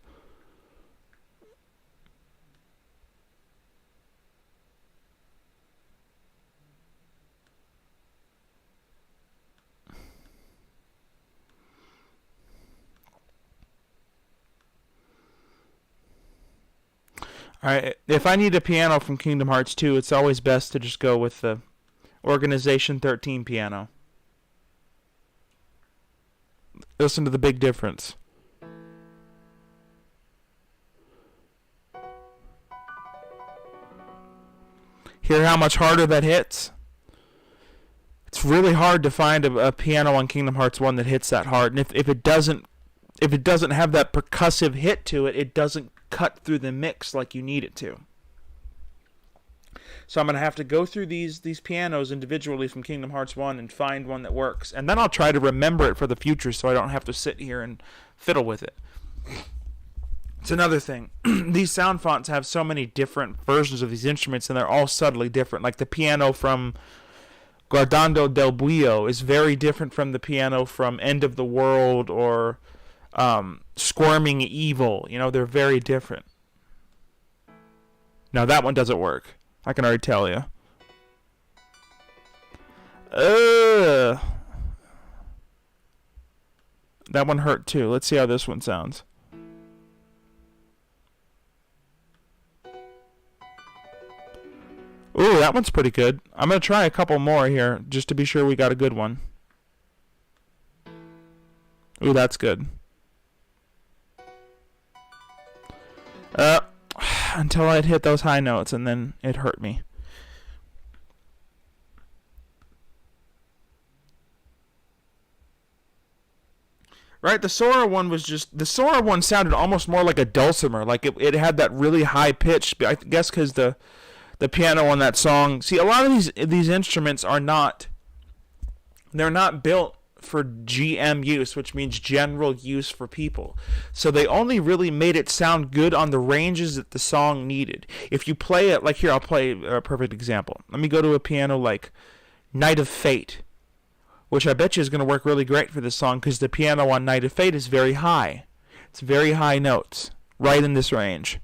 Alright, if I need a piano from Kingdom Hearts 2, it's always best to just go with the Organization 13 piano. Listen to the big difference. Hear how much harder that hits? It's really hard to find a piano on Kingdom Hearts 1 that hits that hard. And if it doesn't have that percussive hit to it, it doesn't cut through the mix like you need it to. So I'm going to have to go through these pianos individually from Kingdom Hearts 1 and find one that works. And then I'll try to remember it for the future so I don't have to sit here and fiddle with it. It's another thing. These sound fonts have so many different versions of these instruments, and they're all subtly different. Like the piano from Guardando del Buio is very different from the piano from End of the World or Squirming Evil. You know, they're very different. Now that one doesn't work. I can already tell you. That one hurt too. Let's see how this one sounds. Ooh, that one's pretty good. I'm going to try a couple more here just to be sure we got a good one. Ooh, that's good. Until I'd hit those high notes, and then it hurt me. Right, the Sora one sounded almost more like a dulcimer, like it had that really high pitch. I guess because the piano on that song. See, a lot of these instruments are not. They're not built for GM use, which means general use for people. So they only really made it sound good on the ranges that the song needed. If you play it, like here, I'll play a perfect example. Let me go to a piano like Night of Fate, which I bet you is going to work really great for this song because the piano on Night of Fate is very high. It's very high notes, right in this range.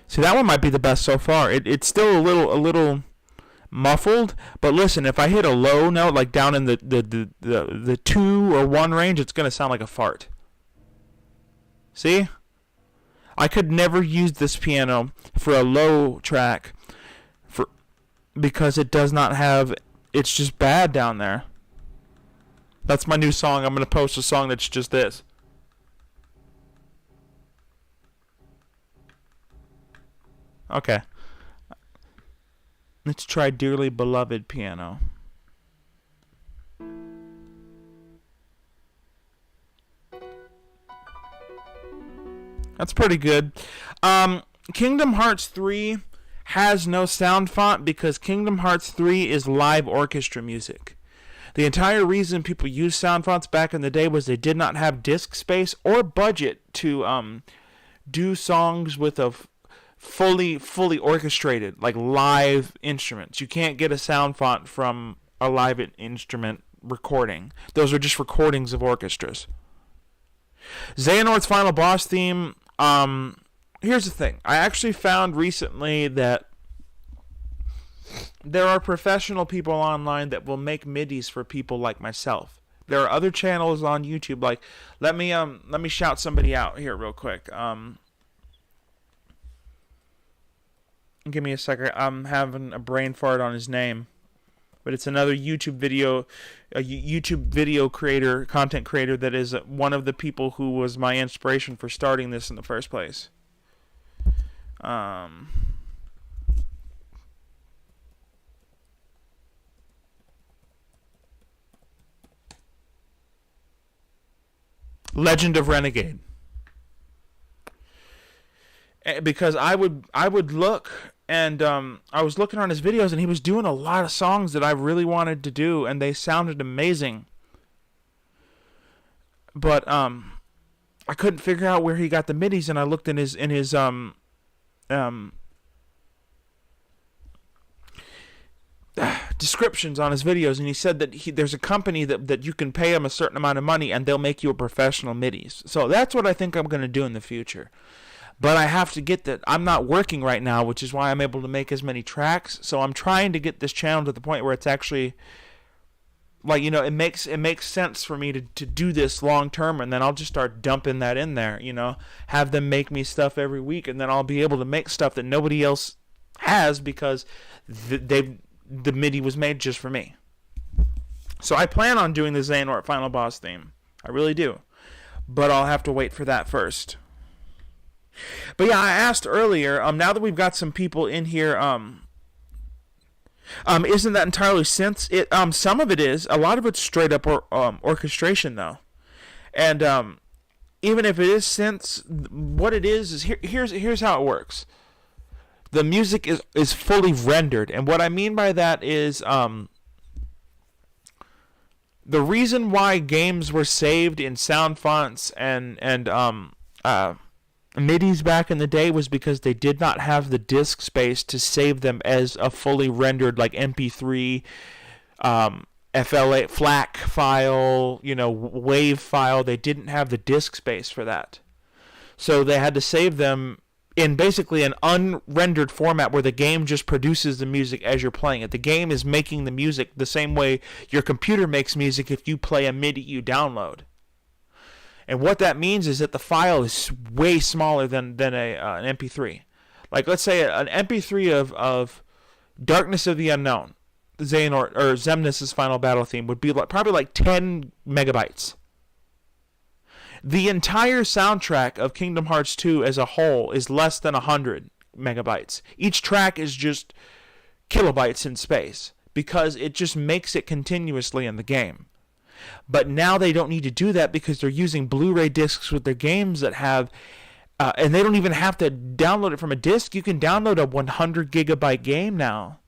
See, that one might be the best so far. It's still a little muffled, but listen, if I hit a low note, like down in the 2 or 1 range, it's going to sound like a fart. See? I could never use this piano for a low track because it does not have, it's just bad down there. That's my new song. I'm going to post a song that's just this. Okay. Let's try Dearly Beloved piano. That's pretty good. Kingdom Hearts 3 has no sound font because Kingdom Hearts 3 is live orchestra music. The entire reason people used sound fonts back in the day was they did not have disk space or budget to do songs with a fully orchestrated, like live instruments. You can't get a sound font from a live instrument recording. Those are just recordings of orchestras. Xehanort's final boss theme, here's the thing. I actually found recently that there are professional people online that will make MIDIs for people like myself. There are other channels on YouTube, like, let me shout somebody out here real quick. Give me a second. I'm having a brain fart on his name, but it's another YouTube video creator, content creator that is one of the people who was my inspiration for starting this in the first place. Legend of Renegade. Because I would look. And I was looking on his videos, and he was doing a lot of songs that I really wanted to do, and they sounded amazing. But I couldn't figure out where he got the MIDIs, and I looked in his descriptions on his videos, and he said that there's a company that you can pay him a certain amount of money, and they'll make you a professional MIDIs. So that's what I think I'm going to do in the future. But I have to get that. I'm not working right now, which is why I'm able to make as many tracks. So I'm trying to get this channel to the point where it's actually like, it makes sense for me to do this long term, and then I'll just start dumping that in there, have them make me stuff every week, and then I'll be able to make stuff that nobody else has because the MIDI was made just for me. So I plan on doing the Xehanort Final Boss theme. I really do. But I'll have to wait for that first. But yeah, I asked earlier, now that we've got some people in here, isn't that entirely synths? Some of it is. A lot of it's straight up orchestration, though. And even if it is synths, what it is here's how it works. The music is fully rendered, and what I mean by that is the reason why games were saved in sound fonts and MIDIs back in the day was because they did not have the disk space to save them as a fully rendered, like, MP3, FLA, FLAC file, WAV file. They didn't have the disk space for that. So they had to save them in basically an unrendered format where the game just produces the music as you're playing it. The game is making the music the same way your computer makes music if you play a MIDI you download. And what that means is that the file is way smaller than an MP3. Like, let's say an MP3 of Darkness of the Unknown, Xehanort, or Xemnas' Final Battle theme, would be probably like 10 megabytes. The entire soundtrack of Kingdom Hearts 2 as a whole is less than 100 megabytes. Each track is just kilobytes in space because it just makes it continuously in the game. But now they don't need to do that because they're using Blu-ray discs with their games that have, and they don't even have to download it from a disc. You can download a 100 gigabyte game now.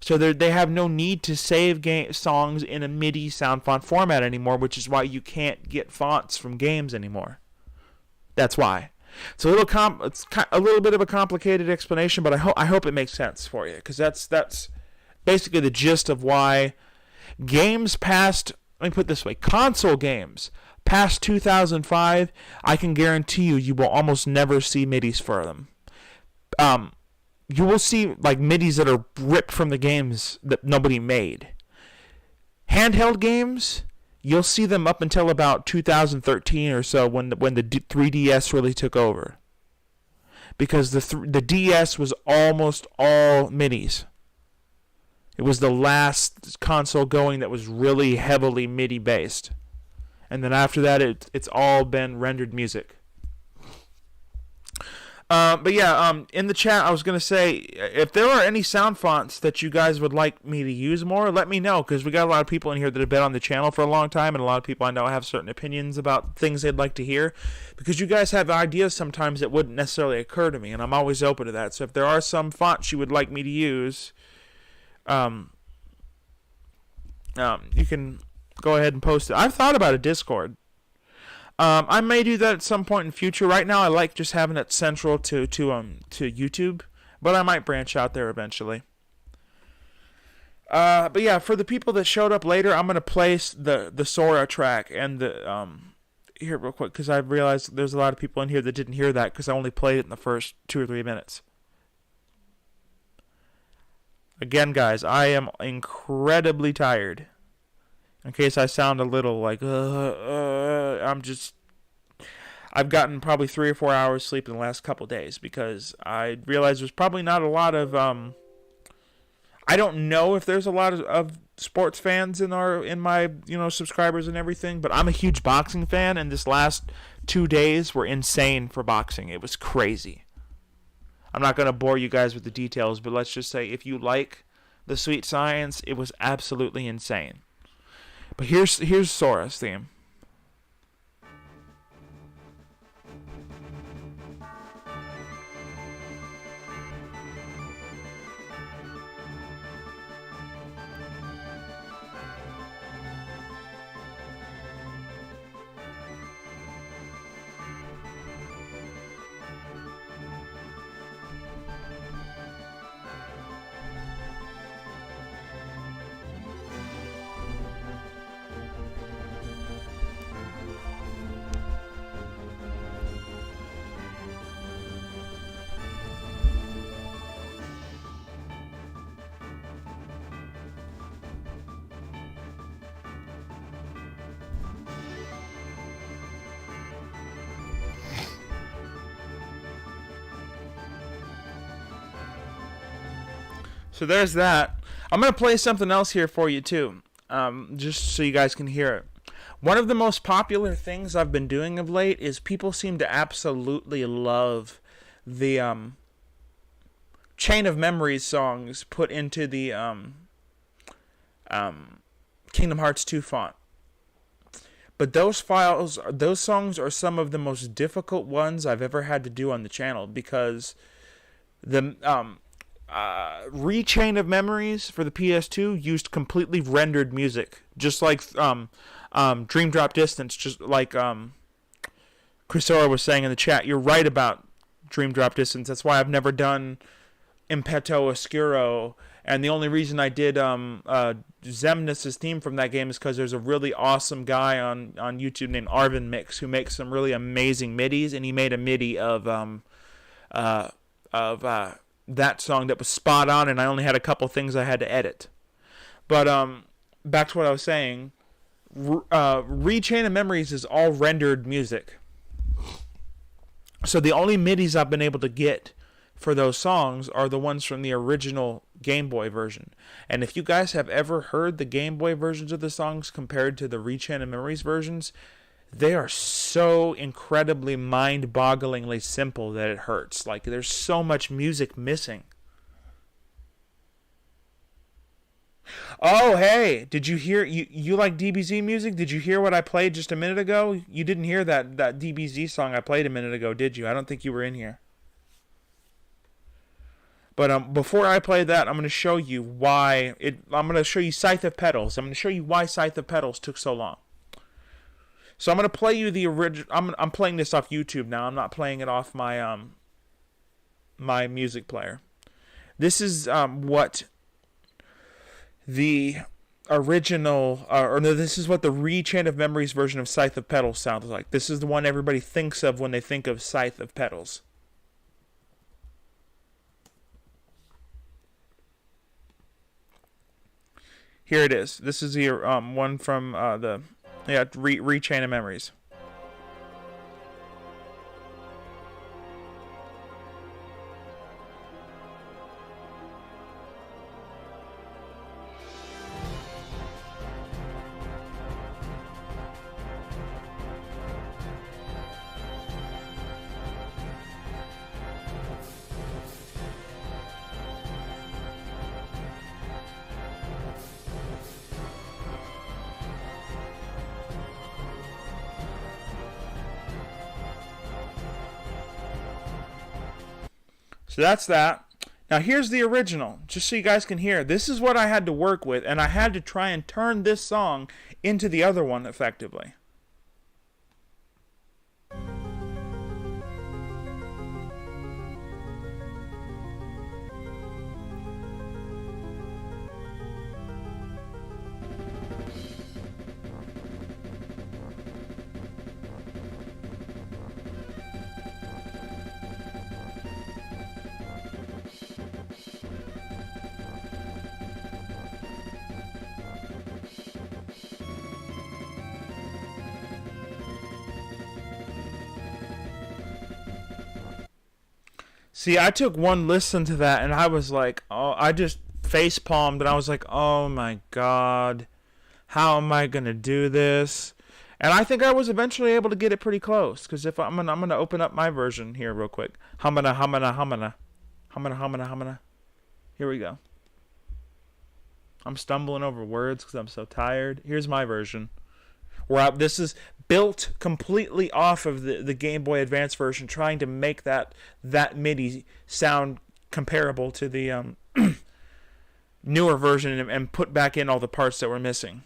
So they have no need to save songs in a MIDI sound font format anymore, which is why you can't get fonts from games anymore. That's why. It's a little bit of a complicated explanation, but I hope it makes sense for you, because that's basically the gist of why games past, let me put it this way, console games past 2005, I can guarantee you will almost never see MIDIs for them. You will see like MIDIs that are ripped from the games that nobody made. Handheld games, you'll see them up until about 2013 or so when the 3DS really took over. Because the DS was almost all MIDIs. It was the last console going that was really heavily MIDI based. And then after that, it's all been rendered music. But yeah, in the chat, I was going to say, if there are any sound fonts that you guys would like me to use more, let me know, because we got a lot of people in here that have been on the channel for a long time, and a lot of people I know have certain opinions about things they'd like to hear, because you guys have ideas sometimes that wouldn't necessarily occur to me, and I'm always open to that. So if there are some fonts you would like me to use, you can go ahead and post it. I've thought about a Discord. I may do that at some point in future. Right now, I like just having it central to YouTube, but I might branch out there eventually. But yeah, for the people that showed up later, I'm gonna place the Sora track and the here real quick, because I've realized there's a lot of people in here that didn't hear that because I only played it in the first 2 or 3 minutes. Again, guys, I am incredibly tired. In case I sound a little like, I've gotten probably 3 or 4 hours sleep in the last couple days because I realized there's probably not a lot of, I don't know if there's a lot of sports fans in my subscribers and everything, but I'm a huge boxing fan, and this last 2 days were insane for boxing. It was crazy. I'm not going to bore you guys with the details, but let's just say if you like the sweet science, it was absolutely insane. But here's Sora's theme. So there's that. I'm gonna play something else here for you too, just so you guys can hear it. One of the most popular things I've been doing of late is people seem to absolutely love the Chain of Memories songs put into the Kingdom Hearts 2 font. But those songs are some of the most difficult ones I've ever had to do on the channel, because the Chain of Memories for the PS2 used completely rendered music, just like Dream Drop Distance, just like Chrysora was saying in the chat. You're right about Dream Drop Distance. That's why I've never done Impeto Oscuro, and the only reason I did Zemnis' theme from that game is because there's a really awesome guy on YouTube named Arvin Mix who makes some really amazing midis, and he made a midi of that song that was spot on, and I only had a couple things I had to edit. But back to what I was saying, Chain of Memories is all rendered music. So the only midis I've been able to get for those songs are the ones from the original Game Boy version. And if you guys have ever heard the Game Boy versions of the songs compared to the Chain of Memories versions, they are so incredibly mind-bogglingly simple that it hurts. Like, there's so much music missing. Oh, hey, did you hear, you like DBZ music? Did you hear what I played just a minute ago? You didn't hear that DBZ song I played a minute ago, did you? I don't think you were in here. But before I play that, I'm going to show you why I'm going to show you Scythe of Petals. I'm going to show you why Scythe of Petals took so long. So I'm going to play you the original. I'm playing this off YouTube now. I'm not playing it off my my music player. This is what the original, or no, this is what the Chain of Memories version of Scythe of Petals sounds like. This is the one everybody thinks of when they think of Scythe of Petals. Here it is. This is the one from the Chain of Memories. So that's that. Now here's the original, just so you guys can hear. This is what I had to work with, and I had to try and turn this song into the other one effectively. See, I took one listen to that and I was like, oh, I just face palmed and I was like, oh my god, how am I gonna do this? And I think I was eventually able to get it pretty close, because if I'm gonna open up my version here real quick. Hamana. Here we go. I'm stumbling over words because I'm so tired. Here's my version. This is built completely off of the Game Boy Advance version, trying to make that MIDI sound comparable to the newer version, and put back in all the parts that were missing.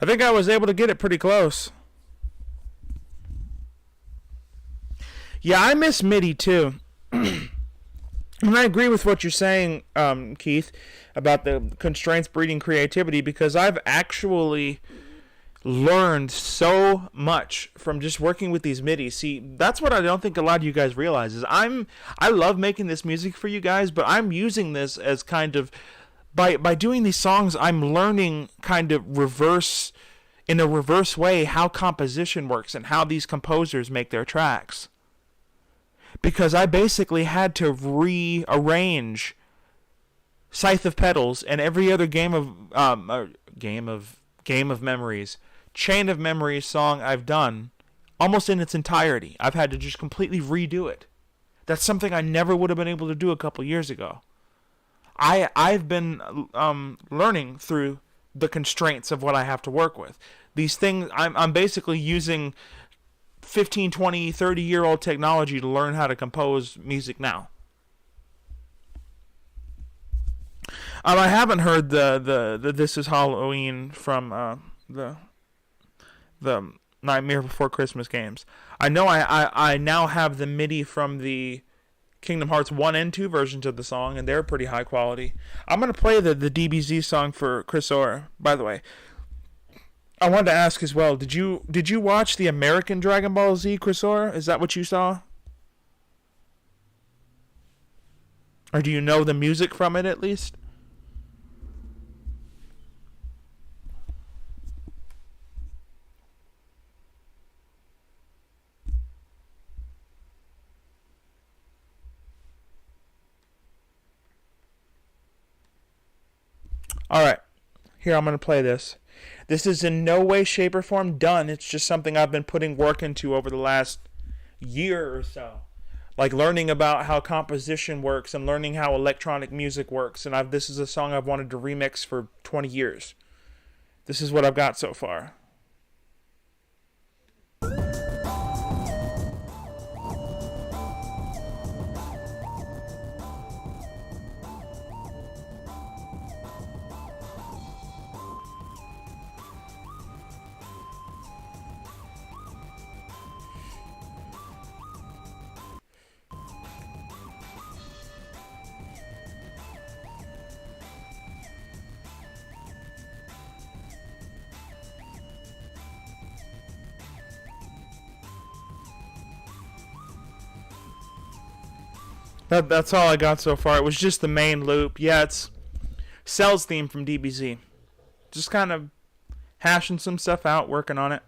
I think I was able to get it pretty close. Yeah, I miss MIDI too. And I agree with what you're saying, Keith, about the constraints breeding creativity, because I've actually learned so much from just working with these MIDI. See, that's what I don't think a lot of you guys realize is I love making this music for you guys, but I'm using this as kind of by doing these songs, I'm learning kind of in a reverse way how composition works and how these composers make their tracks. Because I basically had to rearrange Scythe of Petals and every other game of memories, chain of memories song I've done, almost in its entirety. I've had to just completely redo it. That's something I never would have been able to do a couple years ago. I've been learning through the constraints of what I have to work with. These things, I'm basically using 15, 20, 30-year-old technology to learn how to compose music now. I haven't heard the This Is Halloween from the Nightmare Before Christmas games. I know I now have the MIDI from the Kingdom Hearts 1 and 2 versions of the song, and they're pretty high quality. I'm going to play the DBZ song for Chris Orr, by the way. I wanted to ask as well, did you watch the American Dragon Ball Z, Chris Orr? Is that what you saw? Or do you know the music from it at least? Alright, here I'm going to play this. This is in no way, shape, or form done. It's just something I've been putting work into over the last year or so. Like learning about how composition works and learning how electronic music works. And this is a song I've wanted to remix for 20 years. This is what I've got so far. That's all I got so far. It was just the main loop. Yeah, it's Cell's theme from DBZ. Just kind of hashing some stuff out, working on it.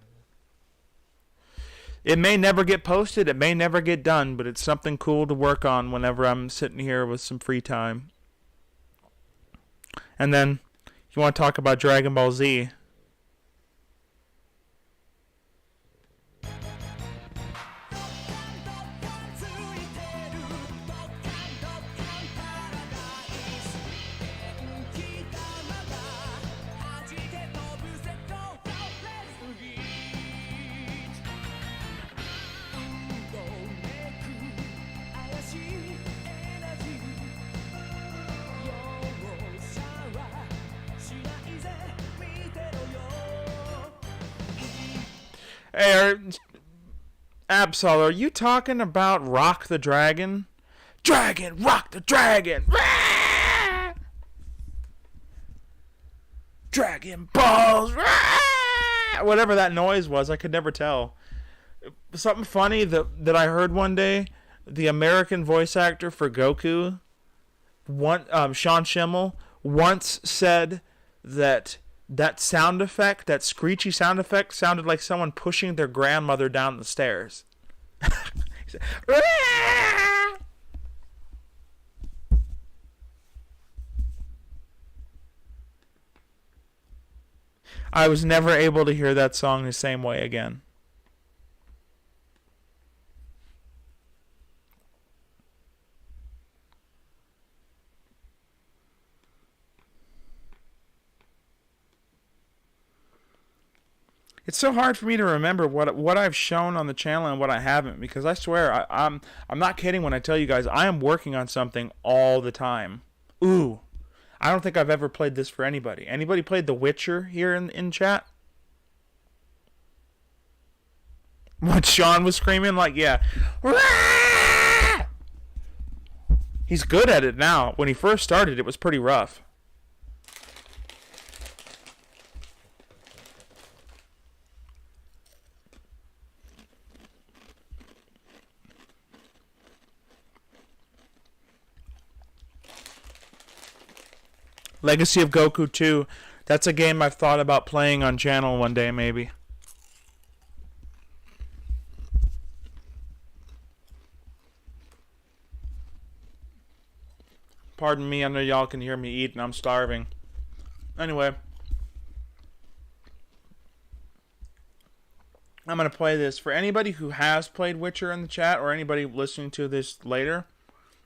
It may never get posted, it may never get done, but it's something cool to work on whenever I'm sitting here with some free time. And then, if you want to talk about Dragon Ball Z, hey, Absol, are you talking about Rock the Dragon? Dragon, rock the dragon! Rah! Dragon balls! Rah! Whatever that noise was, I could never tell. Something funny that I heard one day, the American voice actor for Goku, Sean Schimmel, once said that sound effect, that screechy sound effect, sounded like someone pushing their grandmother down the stairs. He said, "Rah!" I was never able to hear that song the same way again. It's so hard for me to remember what I've shown on the channel and what I haven't, because I swear I'm not kidding when I tell you guys I am working on something all the time. Ooh, I don't think I've ever played this for anybody. Anybody played The Witcher here in chat? What Sean was screaming, like, yeah. He's good at it now. When he first started, it was pretty rough. Legacy of Goku 2. That's a game I've thought about playing on channel one day, maybe. Pardon me, I know y'all can hear me eat and I'm starving. Anyway. I'm going to play this. For anybody who has played Witcher in the chat, or anybody listening to this later,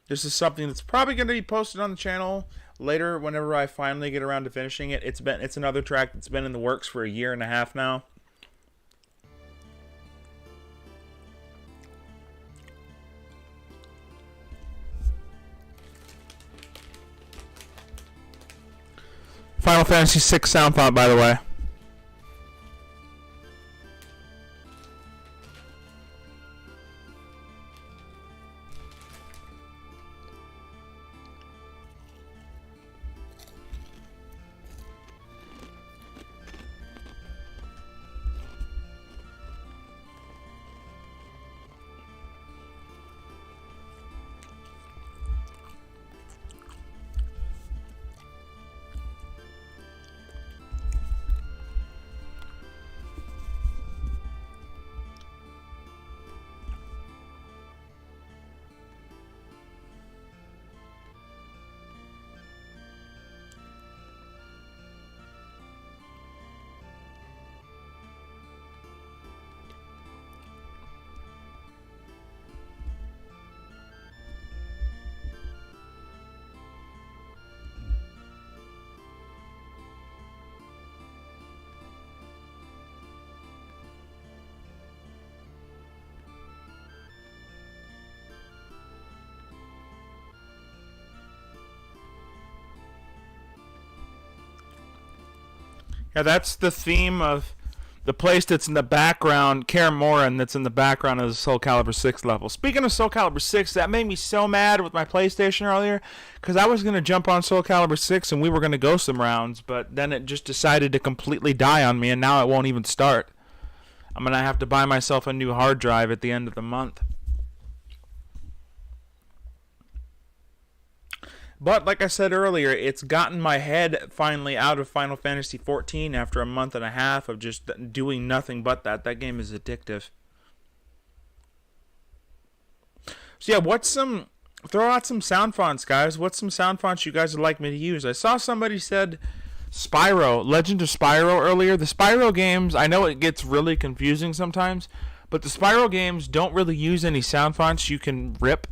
this is something that's probably going to be posted on the channel later whenever I finally get around to finishing it. It's another track that's been in the works for a year and a half now. Final Fantasy VI sound font, by the way. Yeah, that's the theme of the place that's in the background, Kaer Morhen, that's in the background of the Soul Calibur 6 level. Speaking of Soul Calibur 6, that made me so mad with my PlayStation earlier, because I was going to jump on Soul Calibur 6 and we were going to go some rounds, but then it just decided to completely die on me, and now it won't even start. I'm going to have to buy myself a new hard drive at the end of the month. But like I said earlier, it's gotten my head finally out of Final Fantasy XIV after a month and a half of just doing nothing but that. That game is addictive. So yeah, throw out some sound fonts, guys. What's some sound fonts you guys would like me to use? I saw somebody said Spyro, Legend of Spyro earlier. The Spyro games, I know it gets really confusing sometimes, but the Spyro games don't really use any sound fonts you can rip.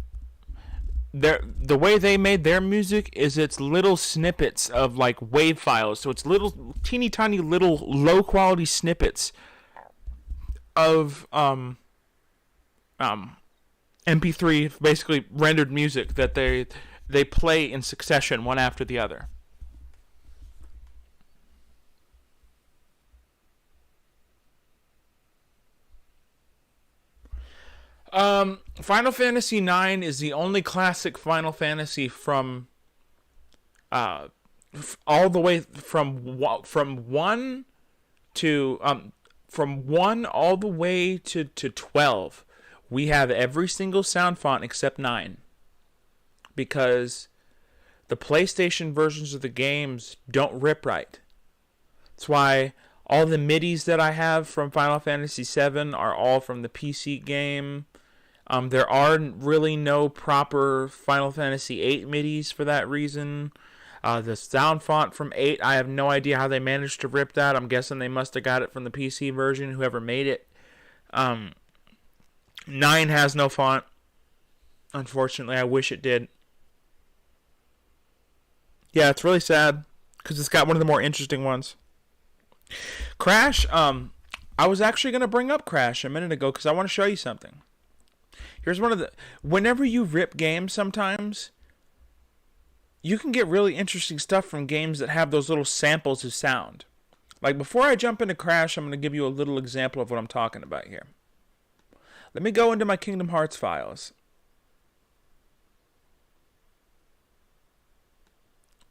The way they made their music is it's little snippets of like wave files. So it's little teeny tiny little low quality snippets of MP3 basically rendered music that they play in succession one after the other. Final Fantasy IX is the only classic Final Fantasy from all the way from 1 all the way to 12. We have every single sound font except 9, because the PlayStation versions of the games don't rip right. That's why all the MIDIs that I have from Final Fantasy VII are all from the PC game. There are really no proper Final Fantasy VIII MIDIs for that reason. The sound font from 8, I have no idea how they managed to rip that. I'm guessing they must have got it from the PC version, whoever made it. 9 has no font. Unfortunately, I wish it did. Yeah, it's really sad, because it's got one of the more interesting ones. Crash, I was actually going to bring up Crash a minute ago, because I want to show you something. Here's one of the... Whenever you rip games sometimes, you can get really interesting stuff from games that have those little samples of sound. Like, before I jump into Crash, I'm going to give you a little example of what I'm talking about here. Let me go into my Kingdom Hearts files.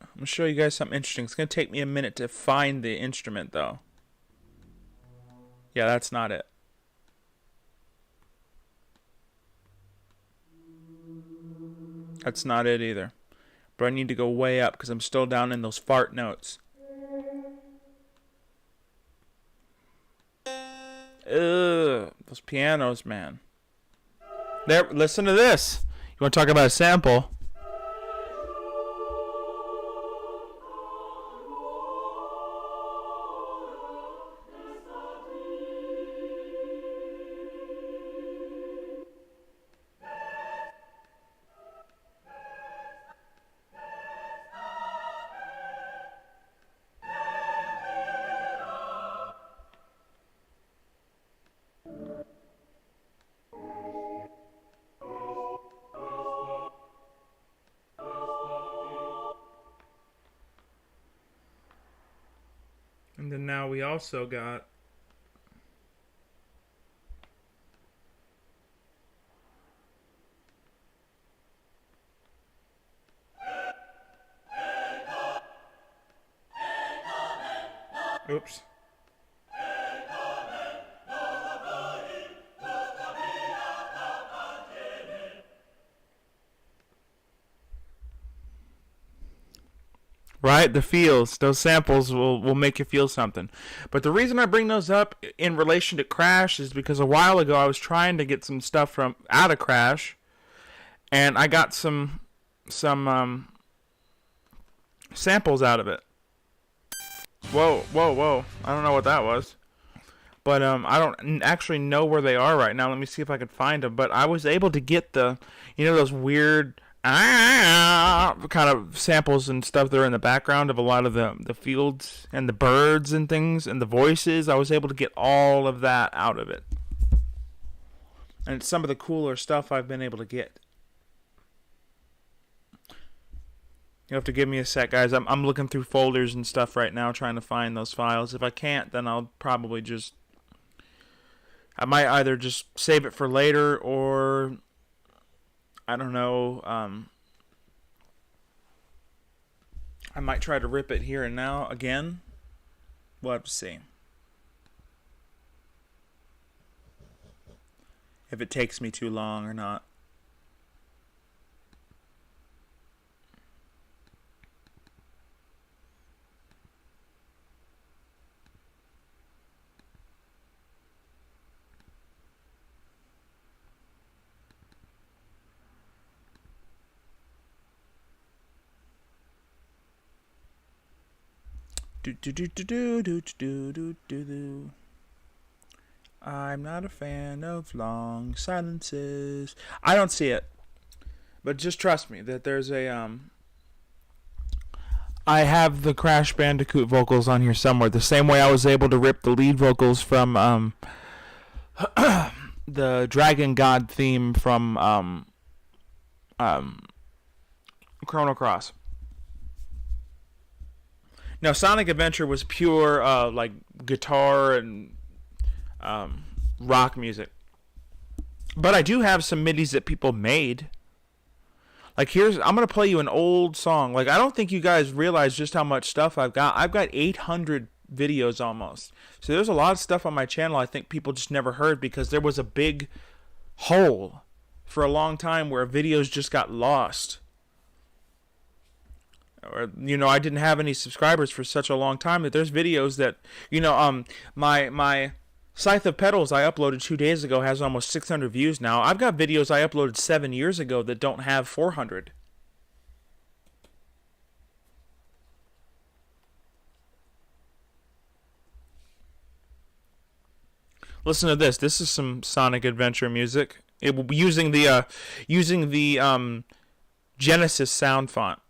I'm going to show you guys something interesting. It's going to take me a minute to find the instrument, though. Yeah, that's not it. That's not it either. But I need to go way up because I'm still down in those fart notes. Ugh, those pianos, man. There, listen to this. You want to talk about a sample? And then now we also got oops. Right? The feels. Those samples will make you feel something. But the reason I bring those up in relation to Crash is because a while ago I was trying to get some stuff from out of Crash, and I got some samples out of it. Whoa, whoa, whoa. I don't know what that was. But I don't actually know where they are right now. Let me see if I can find them. But I was able to get the, those weird kind of samples and stuff that are in the background of a lot of the fields and the birds and things and the voices. I was able to get all of that out of it. And it's some of the cooler stuff I've been able to get. You have to give me a sec, guys. I'm looking through folders and stuff right now trying to find those files. If I can't, then I'll probably I might either just save it for later or I don't know. I might try to rip it here and now again. We'll have to see. If it takes me too long or not. I'm not a fan of long silences. I don't see it. But just trust me that there's a I have the Crash Bandicoot vocals on here somewhere. The same way I was able to rip the lead vocals from the Dragon God theme from Chrono Cross. Now, Sonic Adventure was pure like guitar and rock music. But I do have some MIDIs that people made. Like I'm going to play you an old song. Like I don't think you guys realize just how much stuff I've got. I've got 800 videos almost. So there's a lot of stuff on my channel I think people just never heard because there was a big hole for a long time where videos just got lost. Or I didn't have any subscribers for such a long time that there's videos that my Scythe of Petals I uploaded 2 days ago has almost 600 views now. I've got videos I uploaded 7 years ago that don't have 400. Listen to this. This is some Sonic Adventure music. It will be using the Genesis sound font.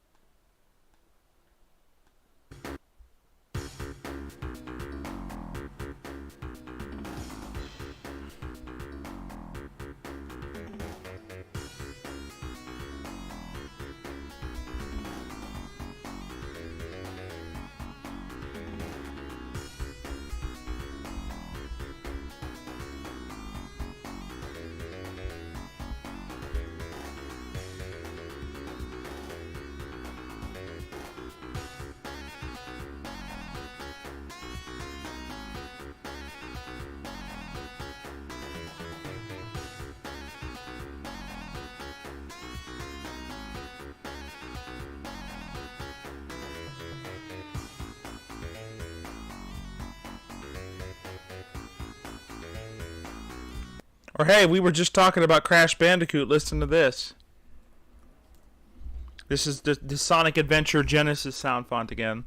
Or hey, we were just talking about Crash Bandicoot. Listen to this. This is the Sonic Adventure Genesis sound font again.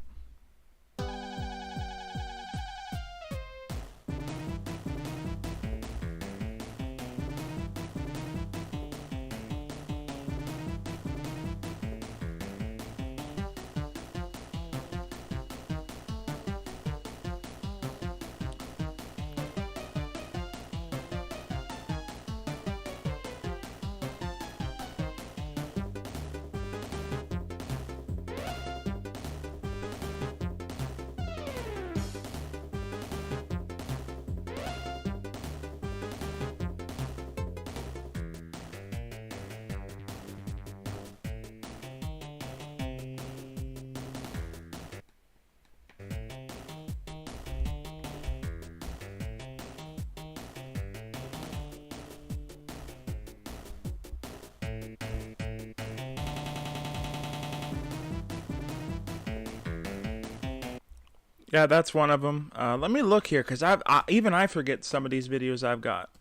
Yeah, that's one of them. Let me look here, because even I forget some of these videos I've got.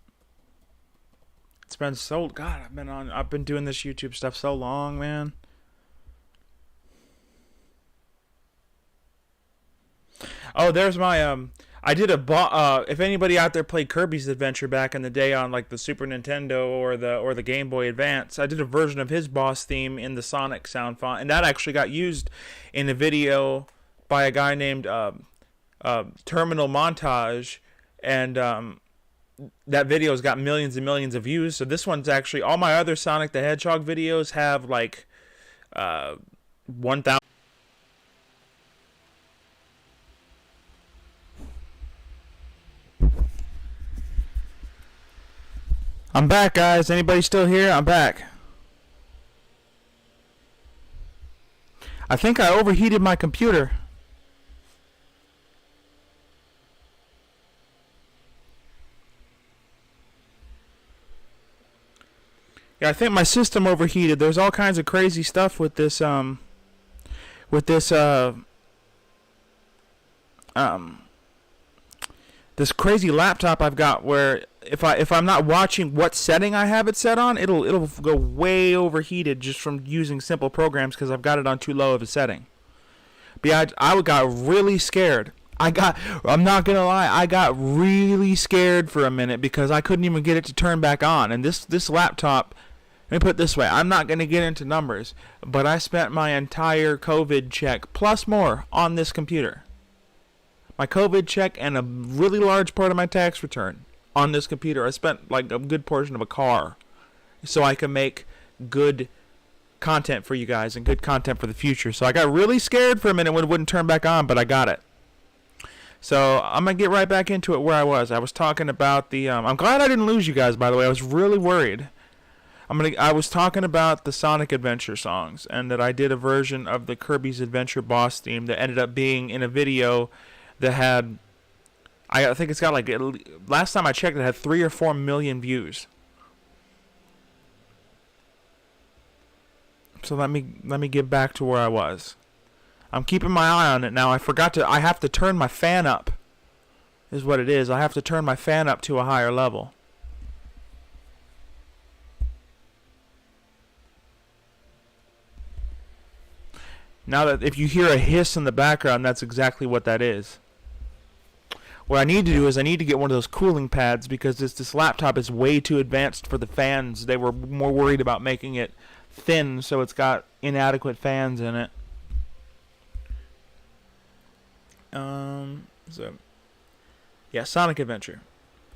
It's been so... God, I've been doing this YouTube stuff so long, man. Oh, there's my... I did if anybody out there played Kirby's Adventure back in the day on like the Super Nintendo or the Game Boy Advance, I did a version of his boss theme in the Sonic sound font, and that actually got used in a video by a guy named Terminal Montage, and that video's got millions and millions of views. So this one's actually... all my other Sonic the Hedgehog videos have like 1,000. I'm back, guys. Anybody still here? I'm back. I think I overheated my computer. Yeah, I think my system overheated. There's all kinds of crazy stuff with this this crazy laptop I've got, where if I'm not watching what setting I have it set on, it'll go way overheated just from using simple programs, because I've got it on too low of a setting. But yeah, I got really scared. I'm not gonna lie, I got really scared for a minute because I couldn't even get it to turn back on. And this laptop, let me put it this way, I'm not gonna get into numbers, but I spent my entire COVID check plus more on this computer. My COVID check and a really large part of my tax return on this computer. I spent like a good portion of a car so I can make good content for you guys and good content for the future. So I got really scared for a minute when it wouldn't turn back on, but I got it. So I'm going to get right back into it where I was. I was talking about the... I'm glad I didn't lose you guys, by the way. I was really worried. I was talking about the Sonic Adventure songs, and that I did a version of the Kirby's Adventure boss theme that ended up being in a video that had... I think it's got like... Last time I checked, it had 3 or 4 million views. So let me get back to where I was. I'm keeping my eye on it now. I have to turn my fan up, is what it is. I have to turn my fan up to a higher level. Now that if you hear a hiss in the background, that's exactly what that is. What I need to do is I need to get one of those cooling pads, because this laptop is way too advanced for the fans. They were more worried about making it thin, so it's got inadequate fans in it. So yeah, Sonic Adventure.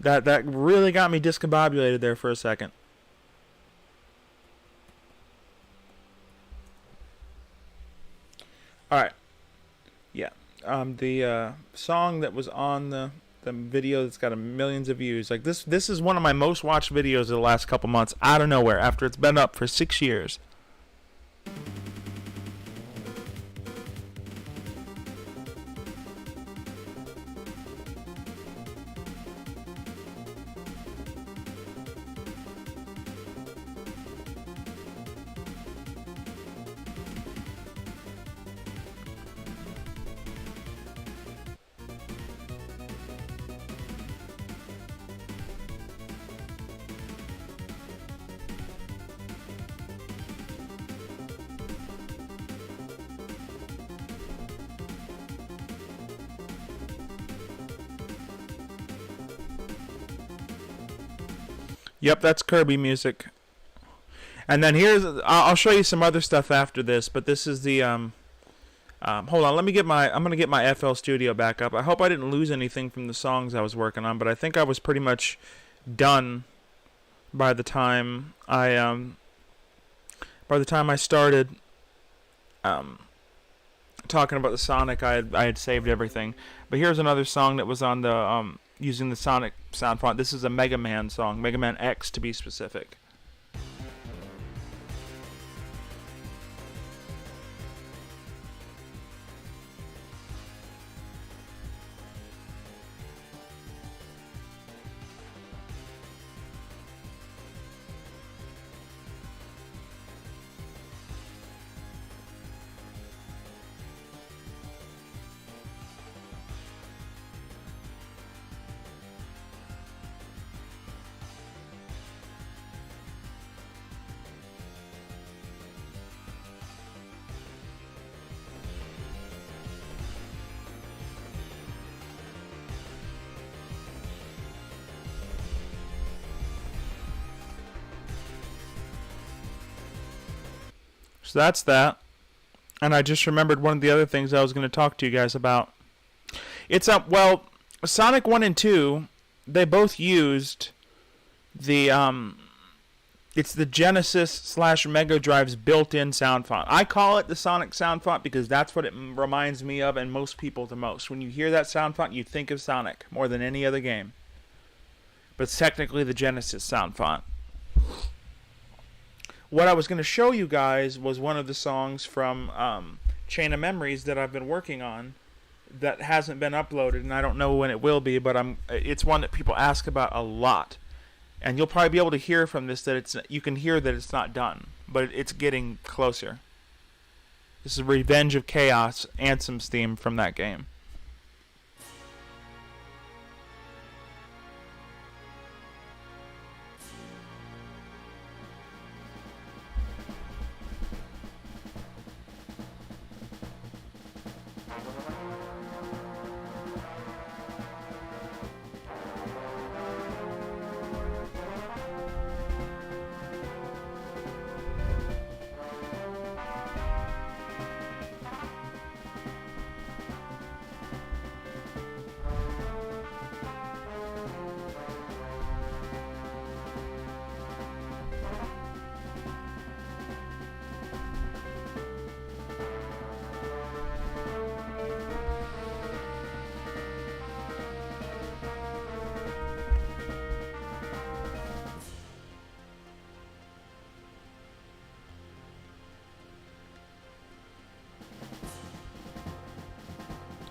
That really got me discombobulated there for a second. Alright. Yeah. The song that was on the video that's got millions of views. Like this is one of my most watched videos of the last couple months, out of nowhere, after it's been up for 6 years. Yep, that's Kirby music. And then here's I'll show you some other stuff after this, but this is the hold on, I'm gonna get my FL Studio back up. I hope I didn't lose anything from the songs I was working on, but I think I was pretty much done by the time I started talking about the Sonic. I had saved everything. But here's another song that was on the using the Sonic sound font. This is a Mega Man song, Mega Man X to be specific. So that's that. And I just remembered one of the other things I was going to talk to you guys about. It's well, Sonic 1 and 2, they both used the it's the Genesis / Mega Drive's built-in sound font. I call it the Sonic sound font because that's what it reminds me of, and most people the most. When you hear that sound font, you think of Sonic more than any other game. But it's technically the Genesis sound font. What I was going to show you guys was one of the songs from Chain of Memories that I've been working on that hasn't been uploaded, and I don't know when it will be, but it's one that people ask about a lot. And you'll probably be able to hear from this that you can hear that it's not done, but it's getting closer. This is Revenge of Chaos, Ansem's theme from that game.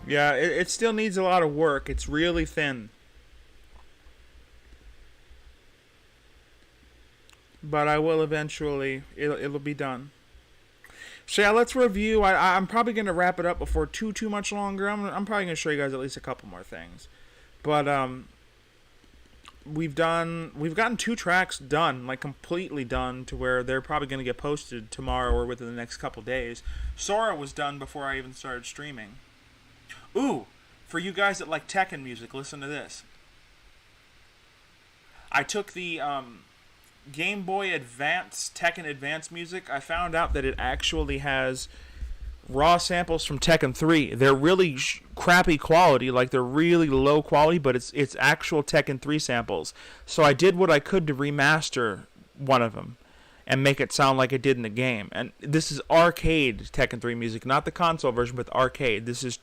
Yeah, it still needs a lot of work. It's really thin. But I will eventually, it'll be done. So yeah, let's review. I'm probably going to wrap it up before too much longer. I'm probably going to show you guys at least a couple more things. But we've gotten 2 tracks done, like completely done, to where they're probably going to get posted tomorrow or within the next couple days. Sora was done before I even started streaming. Ooh, for you guys that like Tekken music, listen to this. I took the Game Boy Advance, Tekken Advance music. I found out that it actually has raw samples from Tekken 3. They're really crappy quality, like they're really low quality, but it's actual Tekken 3 samples. So I did what I could to remaster one of them and make it sound like it did in the game. And this is arcade Tekken 3 music, not the console version, but the arcade. This is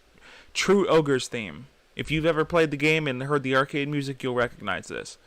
true Ogre's theme. If you've ever played the game and heard the arcade music, you'll recognize this.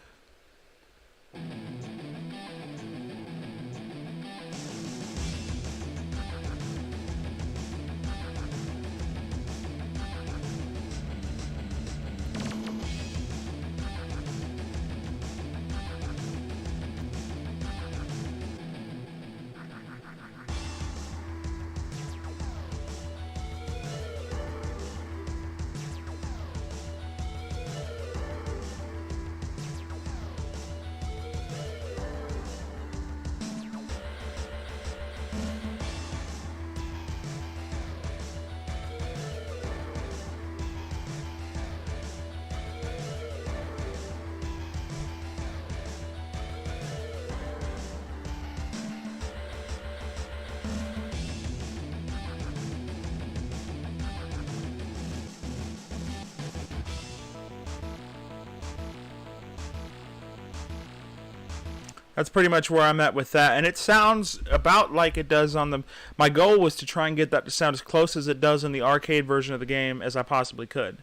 That's pretty much where I'm at with that, and it sounds about like it does on the. My goal was to try and get that to sound as close as it does in the arcade version of the game as I possibly could.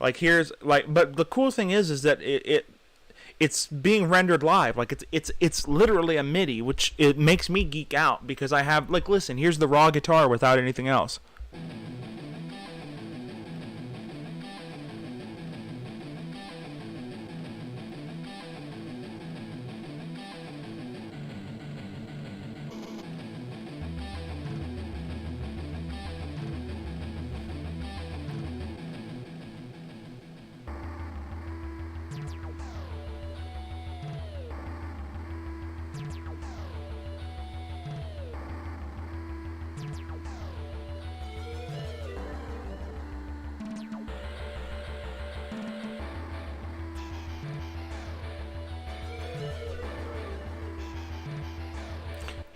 Like here's like, but the cool thing is that it's being rendered live. Like it's literally a MIDI, which it makes me geek out because I have like, listen, here's the raw guitar without anything else.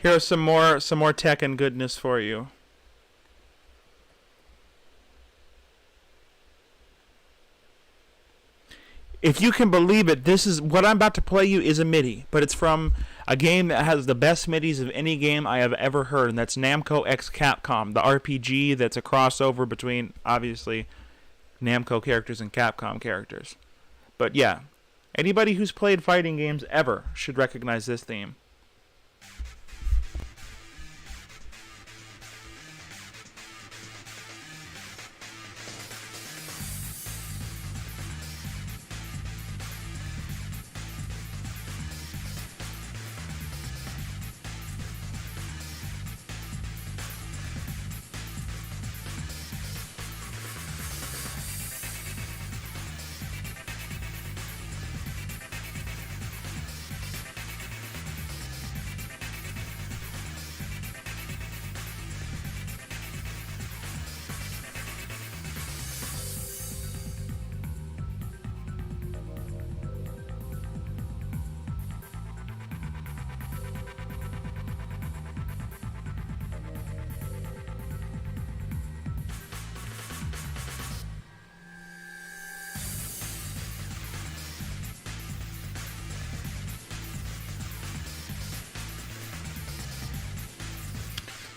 Here's some more tech and goodness for you. If you can believe it, this is what I'm about to play you is a MIDI, but it's from a game that has the best MIDIs of any game I have ever heard, and that's Namco X Capcom, the RPG that's a crossover between obviously Namco characters and Capcom characters. But yeah, anybody who's played fighting games ever should recognize this theme.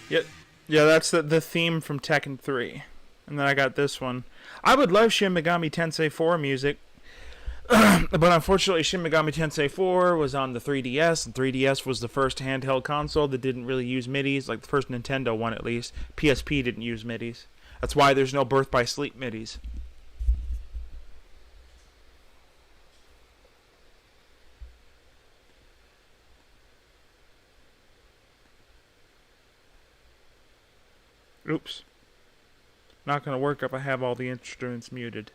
Yeah, yeah, that's the theme from Tekken 3. And then I got this one. I would love Shin Megami Tensei 4 music, but unfortunately Shin Megami Tensei 4 was on the 3DS, and 3DS was the first handheld console that didn't really use MIDIs, like the first Nintendo one at least. PSP didn't use MIDIs. That's why there's no Birth by Sleep MIDIs. Oops. Not gonna work if I have all the instruments muted.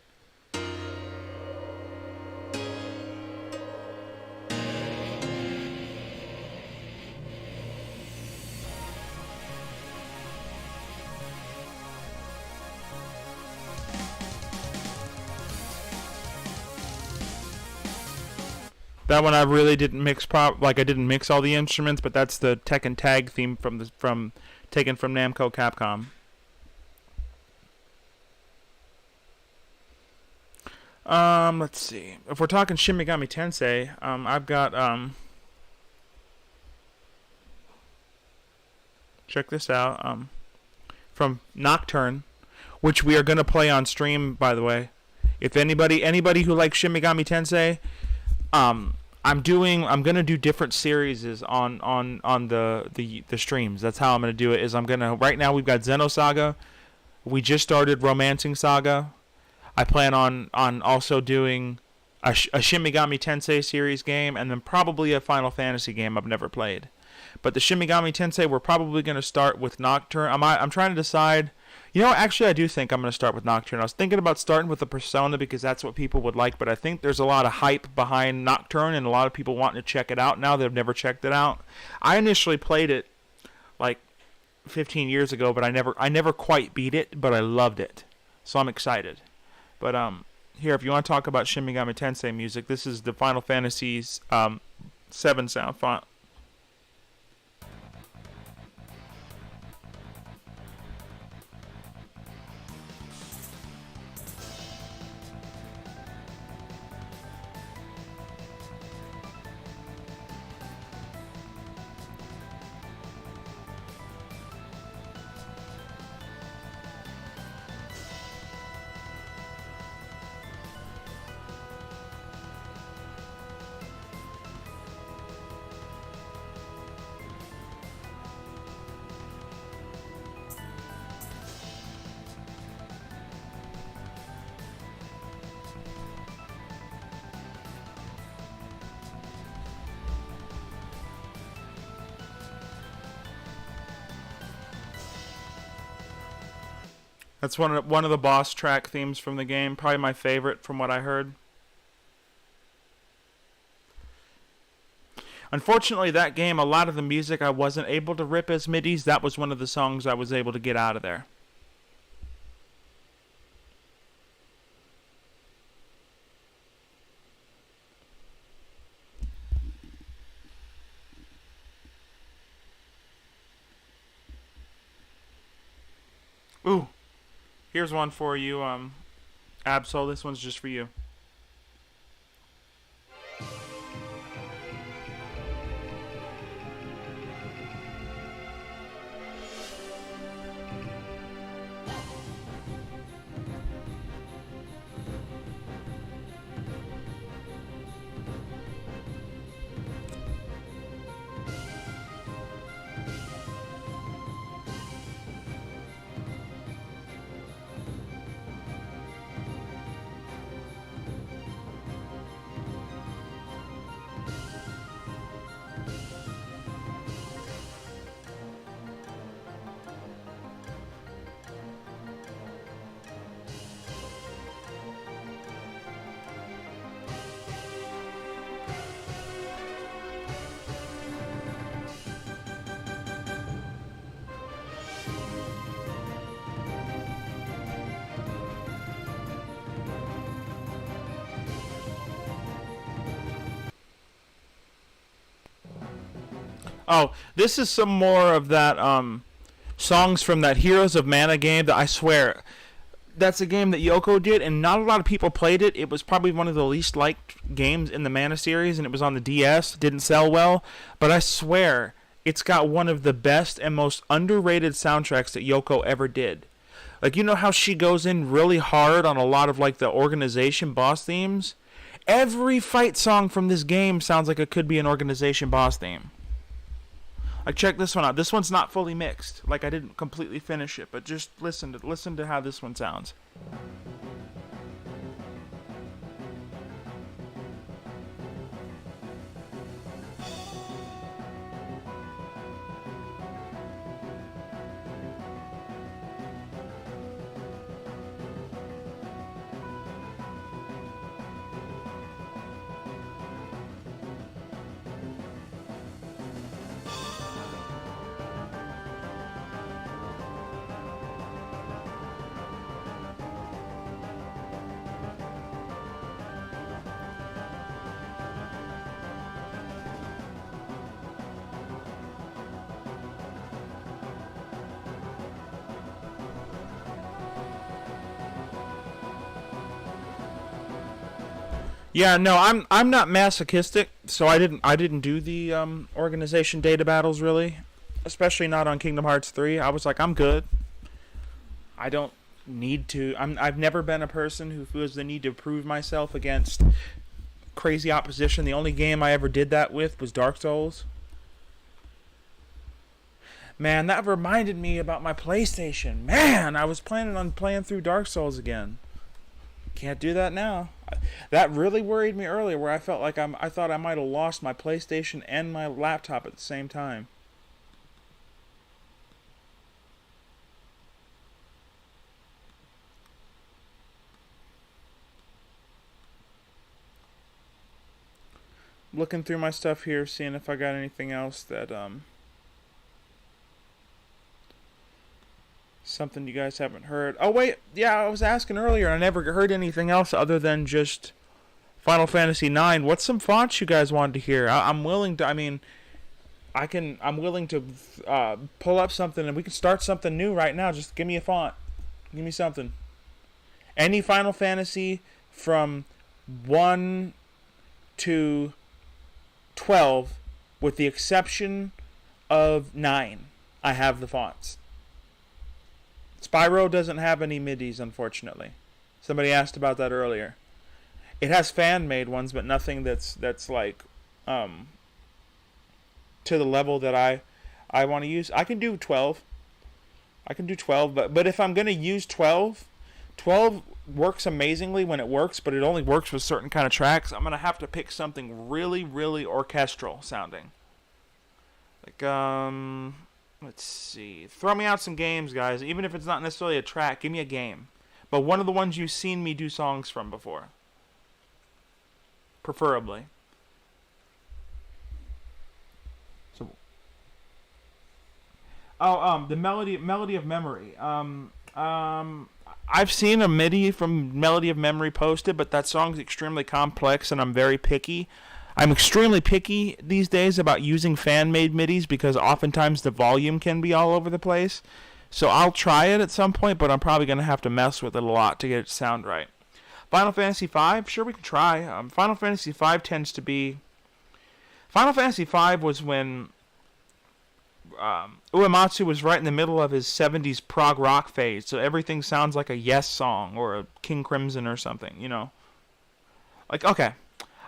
That one I really didn't mix like I didn't mix all the instruments, but that's the Tekken Tag theme from taken from Namco Capcom. Let's see. If we're talking Shin Megami Tensei, I've got check this out. From Nocturne, which we are gonna play on stream, by the way. If anybody who likes Shin Megami Tensei, I'm gonna do different series on the streams. That's how I'm gonna do it. Is I'm gonna right now we've got Xenosaga. We just started Romancing Saga. I plan on also doing a Shin Megami Tensei series game, and then probably a Final Fantasy game I've never played. But the Shin Megami Tensei, we're probably gonna start with Nocturne. I'm trying to decide. You know, actually, I do think I'm going to start with Nocturne. I was thinking about starting with the Persona because that's what people would like, but I think there's a lot of hype behind Nocturne and a lot of people wanting to check it out now that have never checked it out. I initially played it like 15 years ago, but I never quite beat it, but I loved it. So I'm excited. But here, if you want to talk about Shin Megami Tensei music, this is the Final Fantasy's 7 sound font. That's one of the boss track themes from the game. Probably my favorite from what I heard. Unfortunately, that game, a lot of the music I wasn't able to rip as midis. That was one of the songs I was able to get out of there. Ooh, here's one for you, Absol. This one's just for you. Oh, this is some more of that songs from that Heroes of Mana game that I swear that's a game that Yoko did and not a lot of people played it. It was probably one of the least liked games in the Mana series and it was on the DS. Didn't sell well, but I swear it's got one of the best and most underrated soundtracks that Yoko ever did. Like, you know how she goes in really hard on a lot of like the organization boss themes? Every fight song from this game sounds like it could be an organization boss theme. Like, check this one out. This one's not fully mixed. Like, I didn't completely finish it, but just listen to how this one sounds. Yeah, no, I'm not masochistic, so I didn't do the organization data battles really, especially not on Kingdom Hearts 3. I was like, I'm good. I don't need to. I've never been a person who feels the need to prove myself against crazy opposition. The only game I ever did that with was Dark Souls. Man, that reminded me about my PlayStation. Man, I was planning on playing through Dark Souls again. Can't do that now. That really worried me earlier, where I felt like I thought I might have lost my PlayStation and my laptop at the same time. Looking through my stuff here, seeing if I got anything else that something you guys haven't heard. Oh wait, yeah, I was asking earlier. I never heard anything else other than just Final Fantasy IX. What's some fonts you guys wanted to hear? I'm willing to. I mean, I'm willing to pull up something and we can start something new right now. Just give me a font. Give me something. Any Final Fantasy from 1 to 12, with the exception of 9. I have the fonts. Spyro doesn't have any midis, unfortunately. Somebody asked about that earlier. It has fan-made ones, but nothing that's like to the level that I want to use. I can do 12. But if I'm going to use 12, 12 works amazingly when it works, but it only works with certain kind of tracks. I'm going to have to pick something really, really orchestral sounding. Like, Let's see. Throw me out some games, guys. Even if it's not necessarily a track, give me a game. But one of the ones you've seen me do songs from before. Preferably. So, the Melody of Memory. I've seen a MIDI from Melody of Memory posted, but that song's extremely complex, and I'm very picky. I'm extremely picky these days about using fan-made MIDIs because oftentimes the volume can be all over the place. So I'll try it at some point, but I'm probably going to have to mess with it a lot to get it to sound right. Final Fantasy V, sure, we can try. Final Fantasy V tends to be... Final Fantasy V was when Uematsu was right in the middle of his 70s prog rock phase, so everything sounds like a Yes song or a King Crimson or something, you know? Like, okay,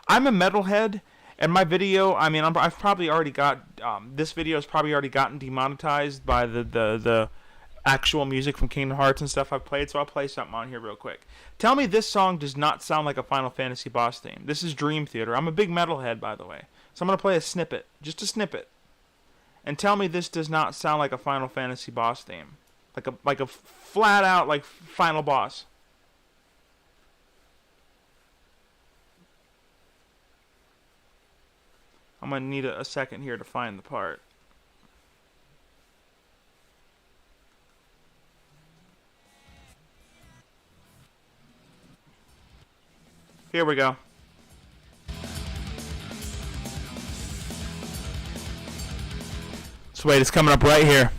I'm a metalhead, and my video, I mean, I've probably already got, this video has probably already gotten demonetized by the actual music from Kingdom Hearts and stuff I've played, so I'll play something on here real quick. Tell me this song does not sound like a Final Fantasy boss theme. This is Dream Theater. I'm a big metalhead, by the way. So I'm going to play a snippet, just a snippet. And tell me this does not sound like a Final Fantasy boss theme. Like a flat out, like, final boss. I'm going to need a second here to find the part. Here we go. So wait, it's coming up right here.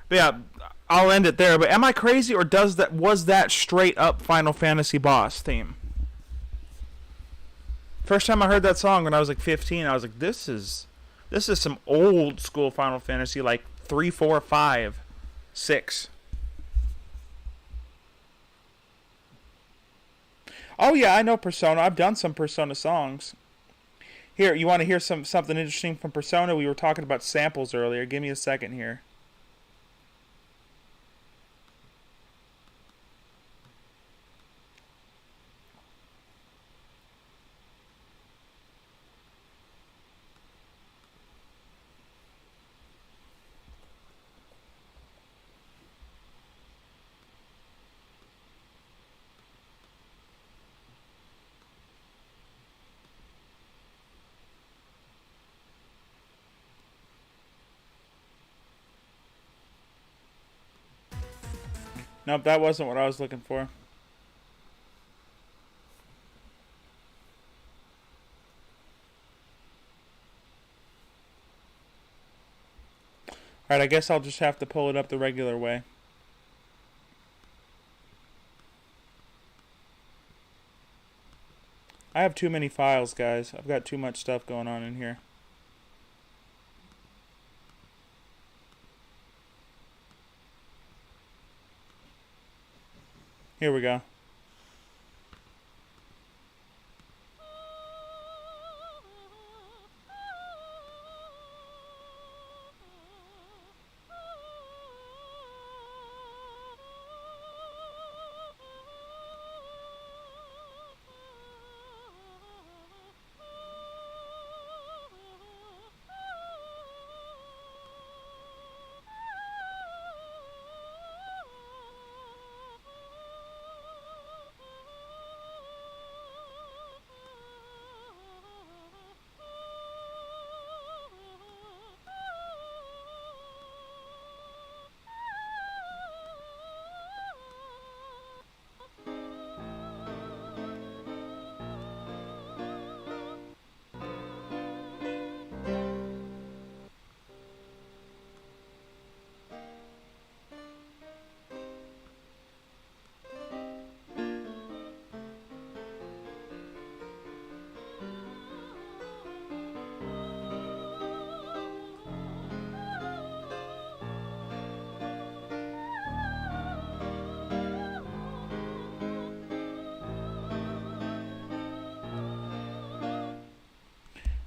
But yeah, I'll end it there. But am I crazy, or was that straight up Final Fantasy boss theme? First time I heard that song when I was like 15, I was like, this is some old school Final Fantasy, like 3, 4, 5, 6. Oh yeah, I know Persona. I've done some Persona songs. Here, you want to hear something interesting from Persona? We were talking about samples earlier. Give me a second here. Nope, that wasn't what I was looking for. Alright, I guess I'll just have to pull it up the regular way. I have too many files, guys. I've got too much stuff going on in here. Here we go.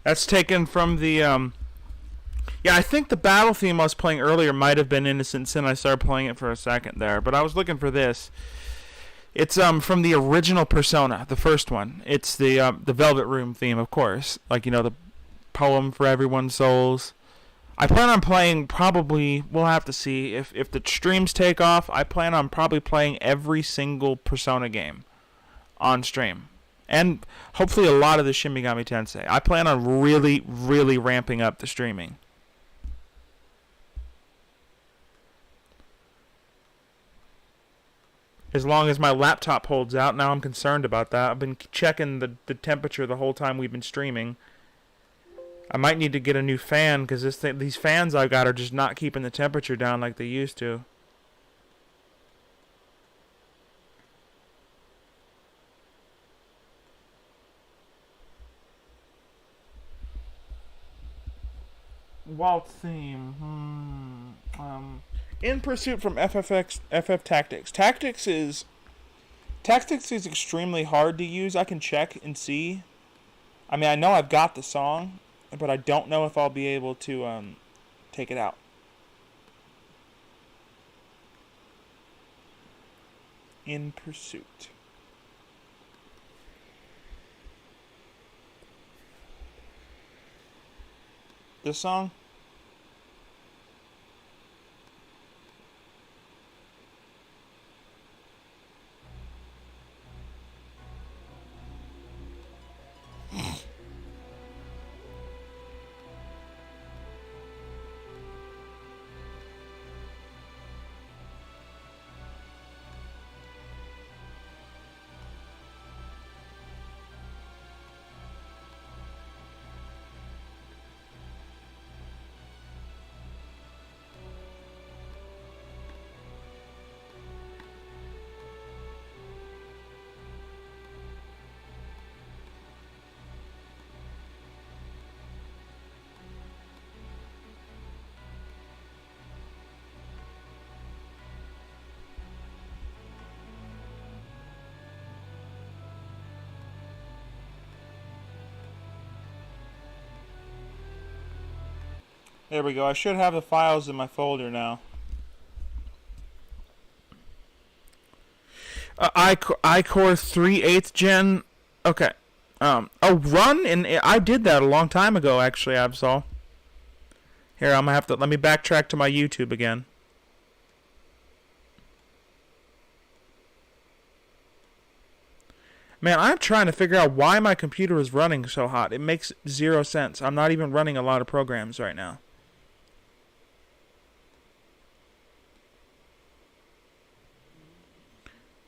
That's taken from the yeah, I think the battle theme I was playing earlier might have been Innocent Sin. I started playing it for a second there, but I was looking for this. It's from the original Persona, the first one. It's the Velvet Room theme, of course. Like, you know, the poem for everyone's souls. I plan on playing probably, we'll have to see if the streams take off. I plan on probably playing every single Persona game on stream. And hopefully a lot of the Shin Megami Tensei. I plan on really, really ramping up the streaming. As long as my laptop holds out. Now I'm concerned about that. I've been checking the temperature the whole time we've been streaming. I might need to get a new fan because these fans I've got are just not keeping the temperature down like they used to. Waltz theme. In Pursuit from FF Tactics. Tactics is extremely hard to use. I can check and see. I mean, I know I've got the song, but I don't know if I'll be able to take it out. In Pursuit. This song? There we go. I should have the files in my folder now. iCore 3/8 gen. Okay. Run, and I did that a long time ago, actually, Absol. Here, I'm gonna have to let me backtrack to my YouTube again. Man, I'm trying to figure out why my computer is running so hot. It makes zero sense. I'm not even running a lot of programs right now.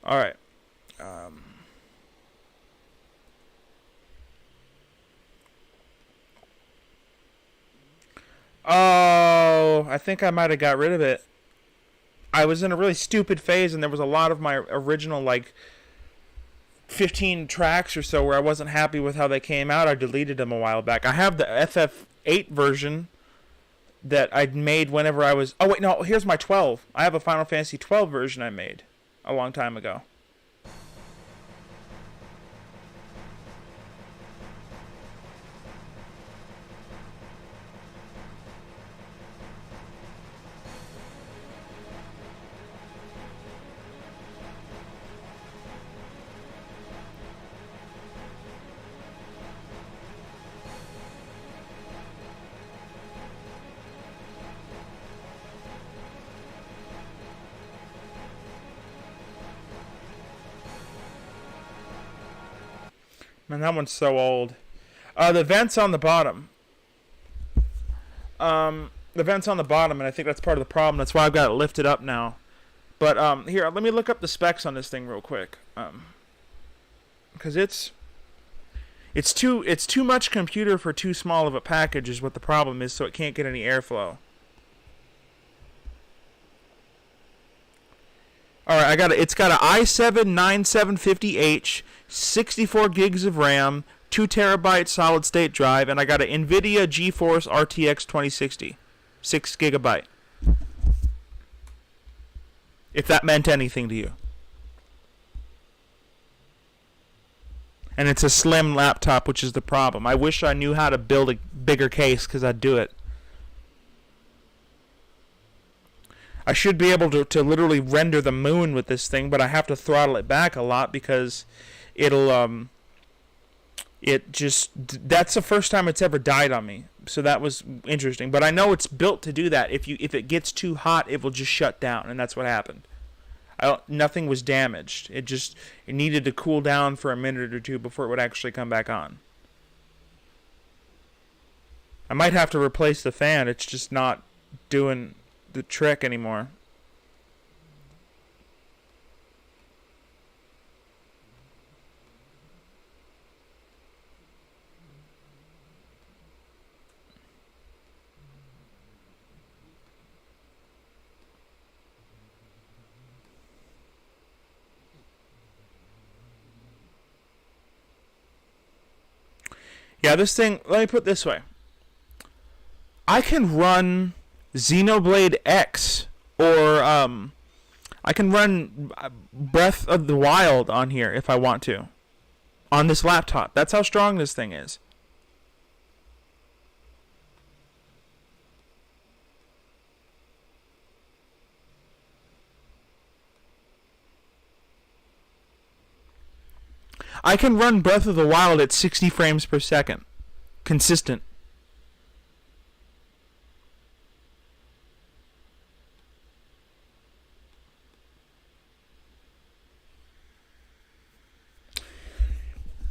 All right. Oh, I think I might have got rid of it. I was in a really stupid phase, and there was a lot of my original, like, 15 tracks or so where I wasn't happy with how they came out. I deleted them a while back. I have the FF8 version that I'd made whenever I was... Oh, wait, no, here's my 12. I have a Final Fantasy 12 version I made a long time ago. Man, that one's so old. The vent's on the bottom. The vent's on the bottom, and I think that's part of the problem. That's why I've got it lifted up now. But here, let me look up the specs on this thing real quick. Because it's too much computer for too small of a package is what the problem is, so it can't get any airflow. Alright, it's got an i7-9750H, 64 gigs of RAM, 2 terabyte solid state drive, and I got an NVIDIA GeForce RTX 2060, 6 gigabyte. If that meant anything to you. And it's a slim laptop, which is the problem. I wish I knew how to build a bigger case, because I'd do it. I should be able to literally render the moon with this thing, but I have to throttle it back a lot because it'll it just, that's the first time it's ever died on me. So that was interesting. But I know it's built to do that. If it gets too hot, it will just shut down, and that's what happened. Nothing was damaged. It needed to cool down for a minute or two before it would actually come back on. I might have to replace the fan. It's just not doing the trick anymore. Yeah, this thing, let me put it this way. I can run Xenoblade X, or I can run Breath of the Wild on here if I want to. On this laptop. That's how strong this thing is. I can run Breath of the Wild at 60 frames per second. Consistent.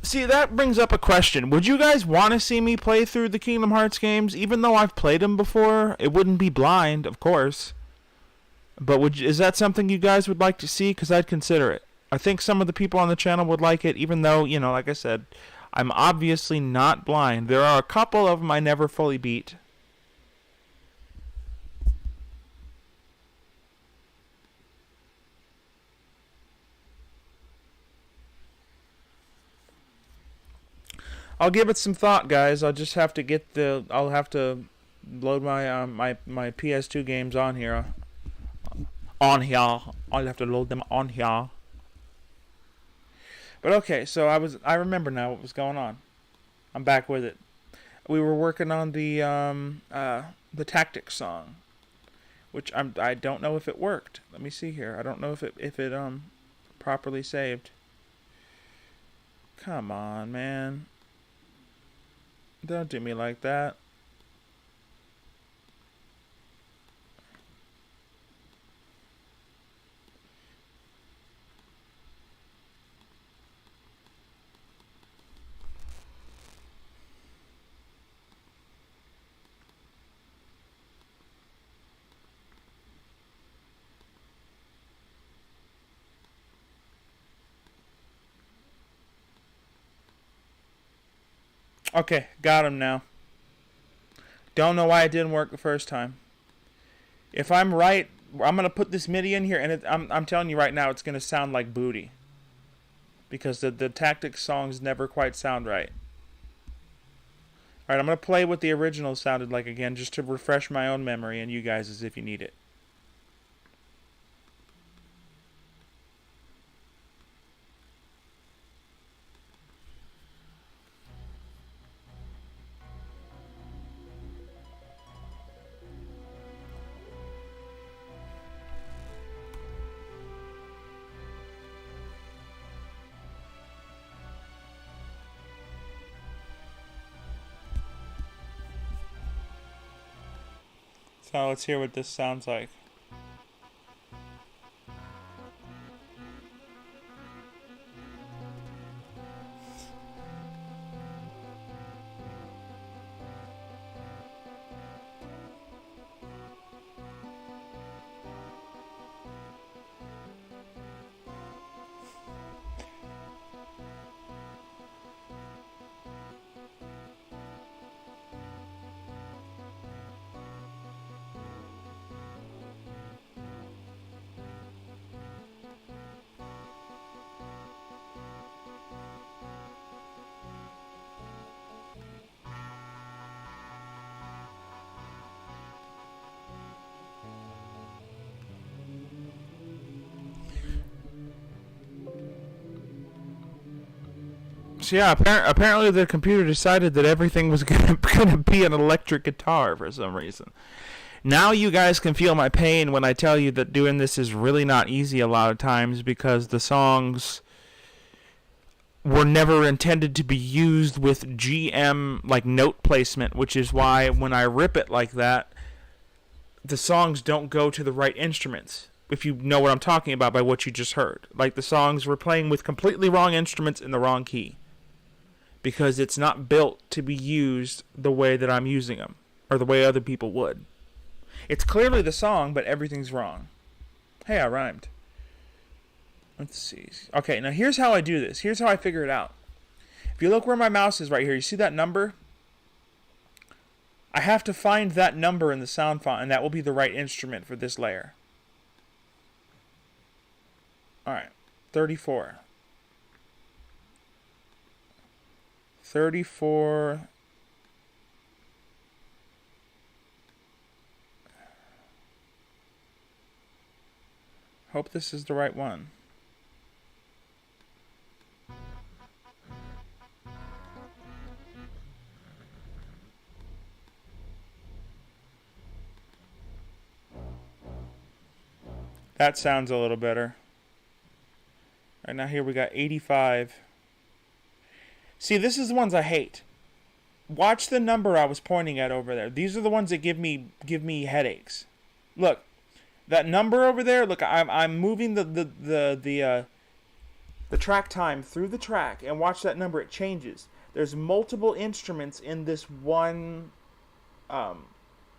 See, that brings up a question. Would you guys want to see me play through the Kingdom Hearts games? Even though I've played them before, it wouldn't be blind, of course. But is that something you guys would like to see? Because I'd consider it. I think some of the people on the channel would like it, even though, like I said, I'm obviously not blind. There are a couple of them I never fully beat. I'll give it some thought, guys. I'll just have to I'll have to load my my PS2 games on here. On here. I'll have to load them on here. But okay, so I remember now what was going on. I'm back with it. We were working on the tactics song, which I don't know if it worked. Let me see here. I don't know if it properly saved. Come on, man. Don't do me like that. Okay, got him now. Don't know why it didn't work the first time. If I'm right, I'm gonna put this MIDI in here, and I'm telling you right now, it's gonna sound like booty, because the tactics songs never quite sound right. All right, I'm gonna play what the original sounded like again, just to refresh my own memory and you guys, as if you need it. So let's hear what this sounds like. So yeah, apparently the computer decided that everything was gonna be an electric guitar for some reason. Now you guys can feel my pain when I tell you that doing this is really not easy a lot of times, because the songs were never intended to be used with GM like note placement, which is why when I rip it like that, the songs don't go to the right instruments. If you know what I'm talking about by what you just heard. Like the songs were playing with completely wrong instruments in the wrong key. Because it's not built to be used the way that I'm using them, or the way other people would. It's clearly the song, but everything's wrong. Hey, I rhymed. Let's see. Okay, now here's how I do this. Here's how I figure it out. If you look where my mouse is right here, you see that number? I have to find that number in the sound font, and that will be the right instrument for this layer. Alright, 34. 34. Hope this is the right one. That sounds a little better. Right now here we got 85. See, this is the ones I hate. Watch the number I was pointing at over there. These are the ones that give me headaches. Look, that number over there. Look, I'm moving the track time through the track, and watch that number. It changes. There's multiple instruments in this one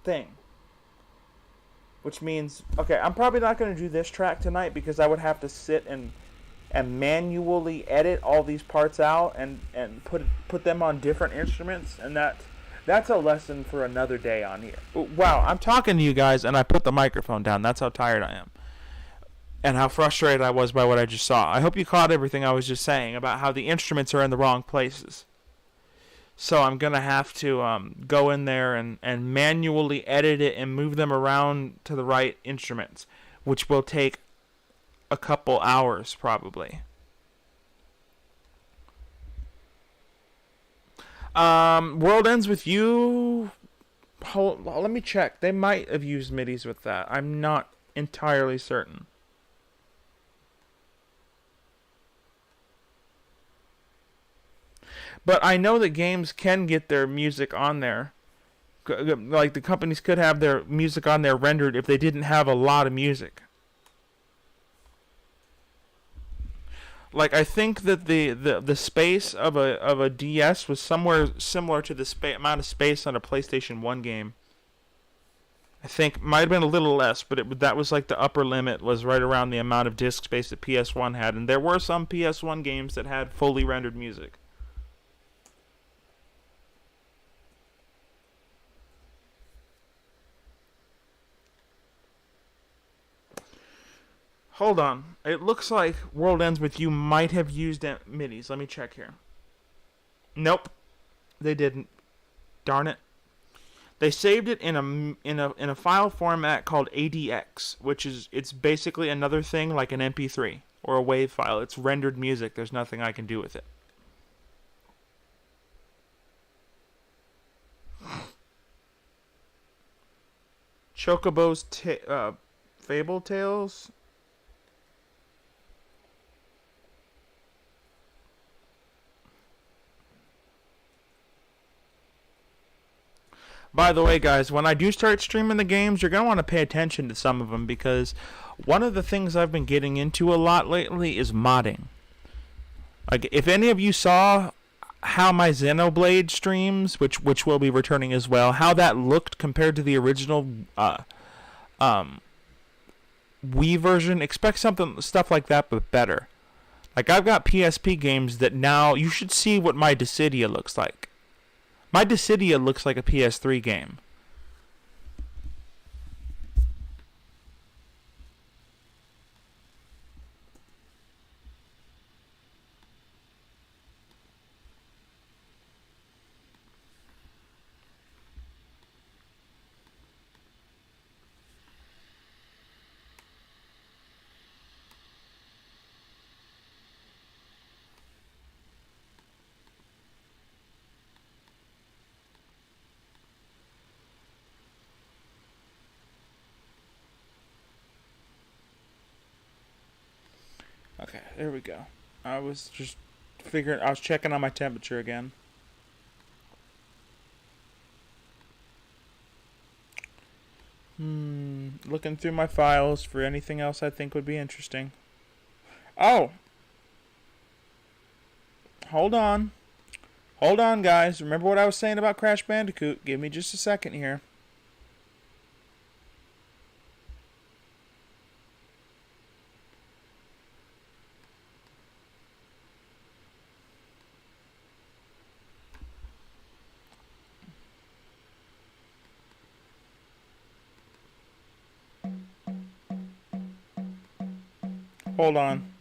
thing. Which means, okay, I'm probably not going to do this track tonight because I would have to sit and manually edit all these parts out and put them on different instruments, and that's a lesson for another day on here. Wow, I'm talking to you guys and I put the microphone down. That's how tired I am. And how frustrated I was by what I just saw. I hope you caught everything I was just saying about how the instruments are in the wrong places. So I'm going to have to go in there and manually edit it and move them around to the right instruments, which will take a couple hours probably. World Ends With You. Let me check. They might have used MIDIs with that. I'm not entirely certain. But I know that games can get their music on there. Like the companies could have their music on there rendered if they didn't have a lot of music. Like I think that the space of a DS was somewhere similar to the amount of space on a PlayStation 1 game. I think might have been a little less, but that was like the upper limit was right around the amount of disk space that PS1 had, and there were some PS1 games that had fully rendered music. Hold on. It looks like World Ends With You might have used MIDIs. Let me check here. Nope. They didn't. Darn it. They saved it in a file format called ADX, which is it's basically another thing like an MP3 or a WAV file. It's rendered music. There's nothing I can do with it. Chocobo's Fable Tales. By the way, guys, when I do start streaming the games, you're going to want to pay attention to some of them, because one of the things I've been getting into a lot lately is modding. Like, if any of you saw how my Xenoblade streams, which will be returning as well, how that looked compared to the original Wii version, expect stuff like that, but better. Like, I've got PSP games that now, you should see what my Dissidia looks like. My Dissidia looks like a PS3 game. There we go. I was just figuring. I was checking on my temperature again. Looking through my files for anything else I think would be interesting. Oh! Hold on. Hold on, guys. Remember what I was saying about Crash Bandicoot? Give me just a second here. Hold on.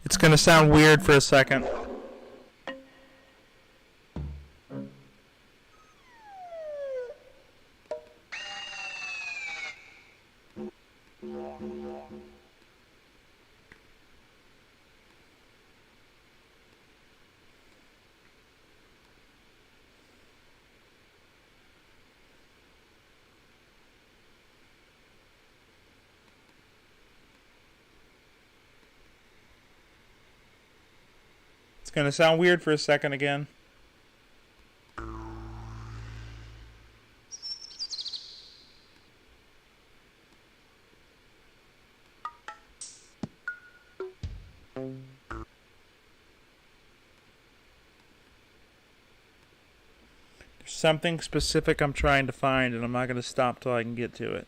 It's gonna sound weird for a second. It's gonna sound weird for a second again. There's something specific I'm trying to find, and I'm not gonna stop till I can get to it.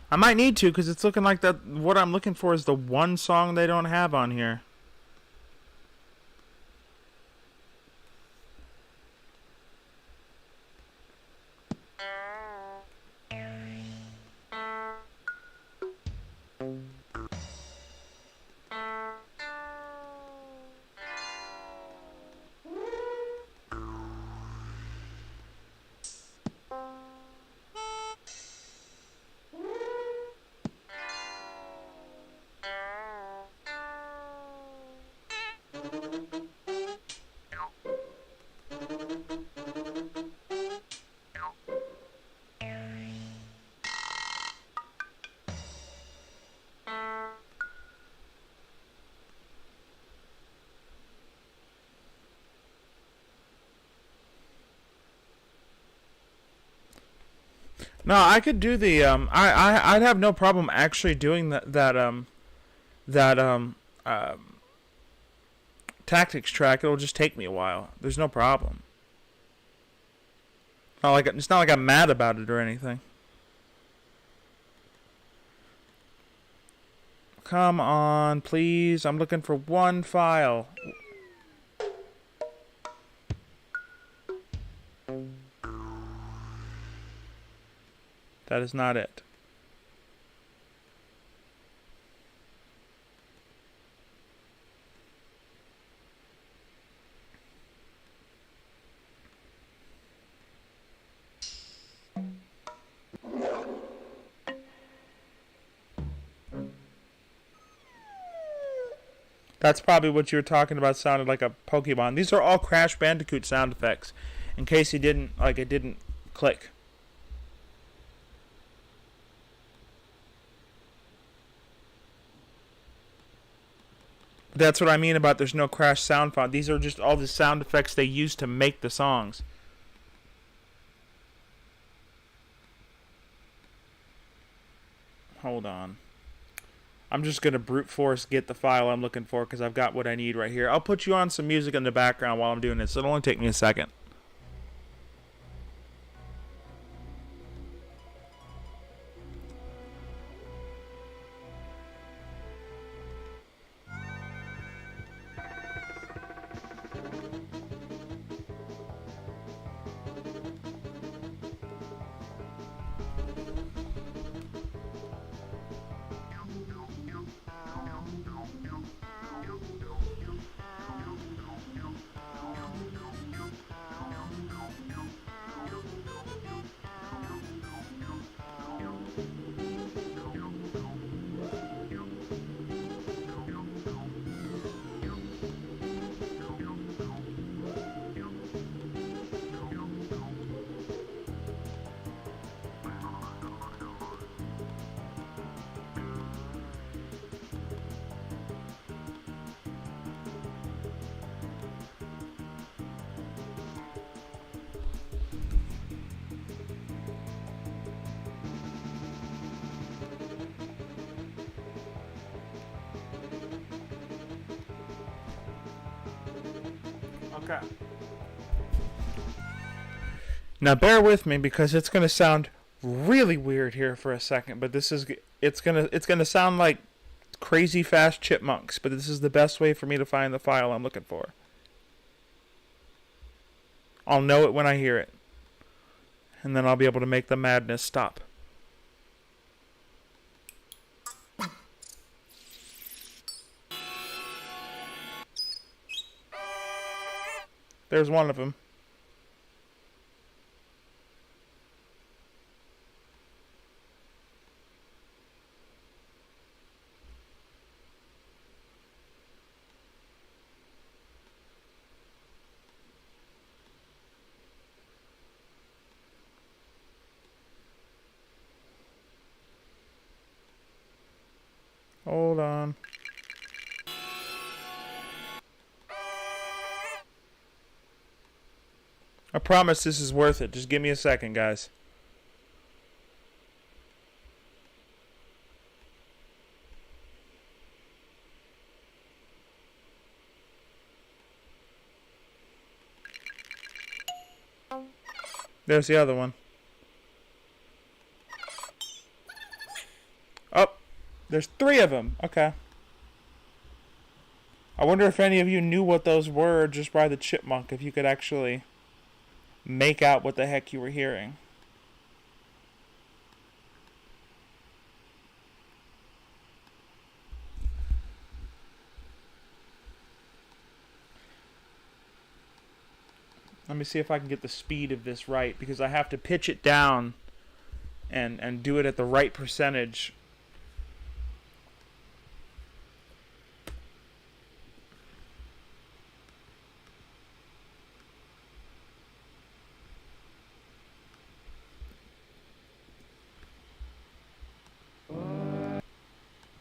I might need to, because it's looking like that. What I'm looking for is the one song they don't have on here. No, I could do the I'd have no problem actually doing that tactics track. It'll just take me a while. There's no problem. It's not like I'm mad about it or anything. Come on, please. I'm looking for one file. That is not it. That's probably what you were talking about. Sounded like a Pokemon. These are all Crash Bandicoot sound effects. In case you didn't, it didn't click. That's what I mean about there's no Crash sound font. These are just all the sound effects they use to make the songs. Hold on. I'm just going to brute force get the file I'm looking for because I've got what I need right here. I'll put you on some music in the background while I'm doing this. It'll only take me a second. Okay. Now bear with me because it's gonna sound really weird here for a second, but it's gonna sound like crazy fast chipmunks, but this is the best way for me to find the file I'm looking for. I'll know it when I hear it, and then I'll be able to make the madness stop. There's one of them. Hold on. I promise this is worth it. Just give me a second, guys. There's the other one. Oh, there's 3 of them. Okay. I wonder if any of you knew what those were just by the chipmunk, if you could actually make out what the heck you were hearing. Let me see if I can get the speed of this right, because I have to pitch it down and do it at the right percentage.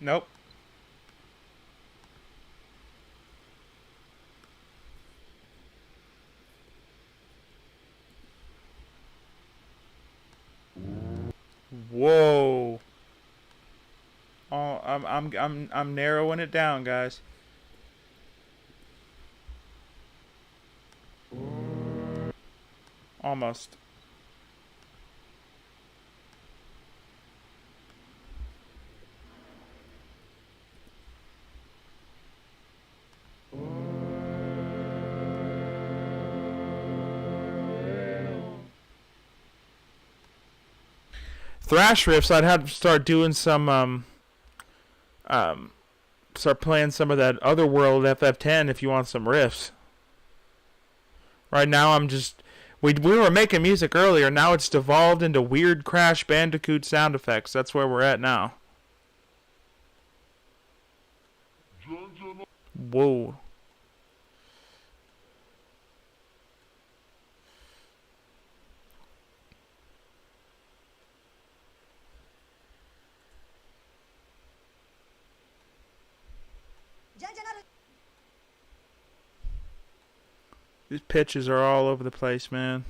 Nope. Whoa. Oh, I'm narrowing it down, guys. Almost. Thrash riffs, I'd have to start doing some, start playing some of that Otherworld FF10 if you want some riffs. Right now I'm just, we were making music earlier, now it's devolved into weird Crash Bandicoot sound effects. That's where we're at now. Whoa. These pitches are all over the place, man.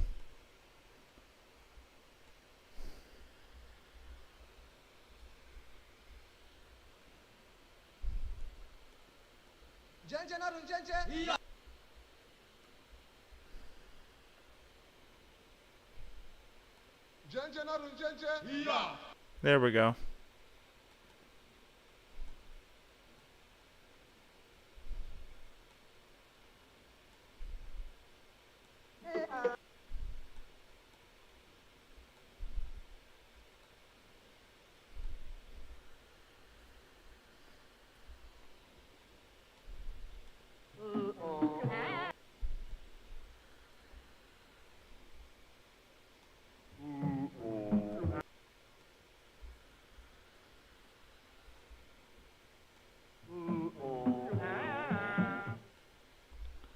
There we go.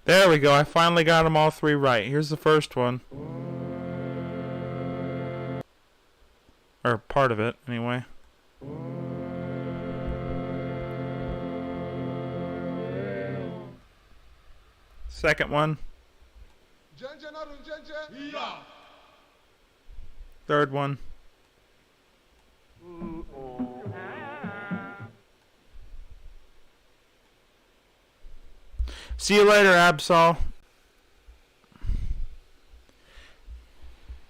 There we go. I finally got them all 3 right. Here's the first one. Or part of it, anyway. Second one. Third one. See you later, Absol.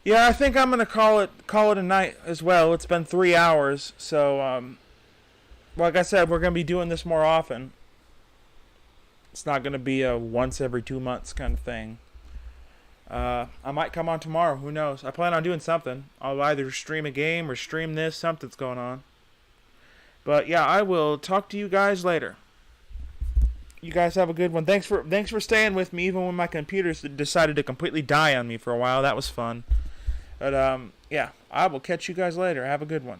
Yeah, I think I'm gonna call it a night as well. It's been 3 hours, so like I said, we're gonna be doing this more often. It's not gonna be a once every 2 months kind of thing. I might come on tomorrow. Who knows? I plan on doing something. I'll either stream a game or stream this. Something's going on. But yeah, I will talk to you guys later. You guys have a good one. Thanks for staying with me even when my computer decided to completely die on me for a while. That was fun. But yeah, I will catch you guys later. Have a good one.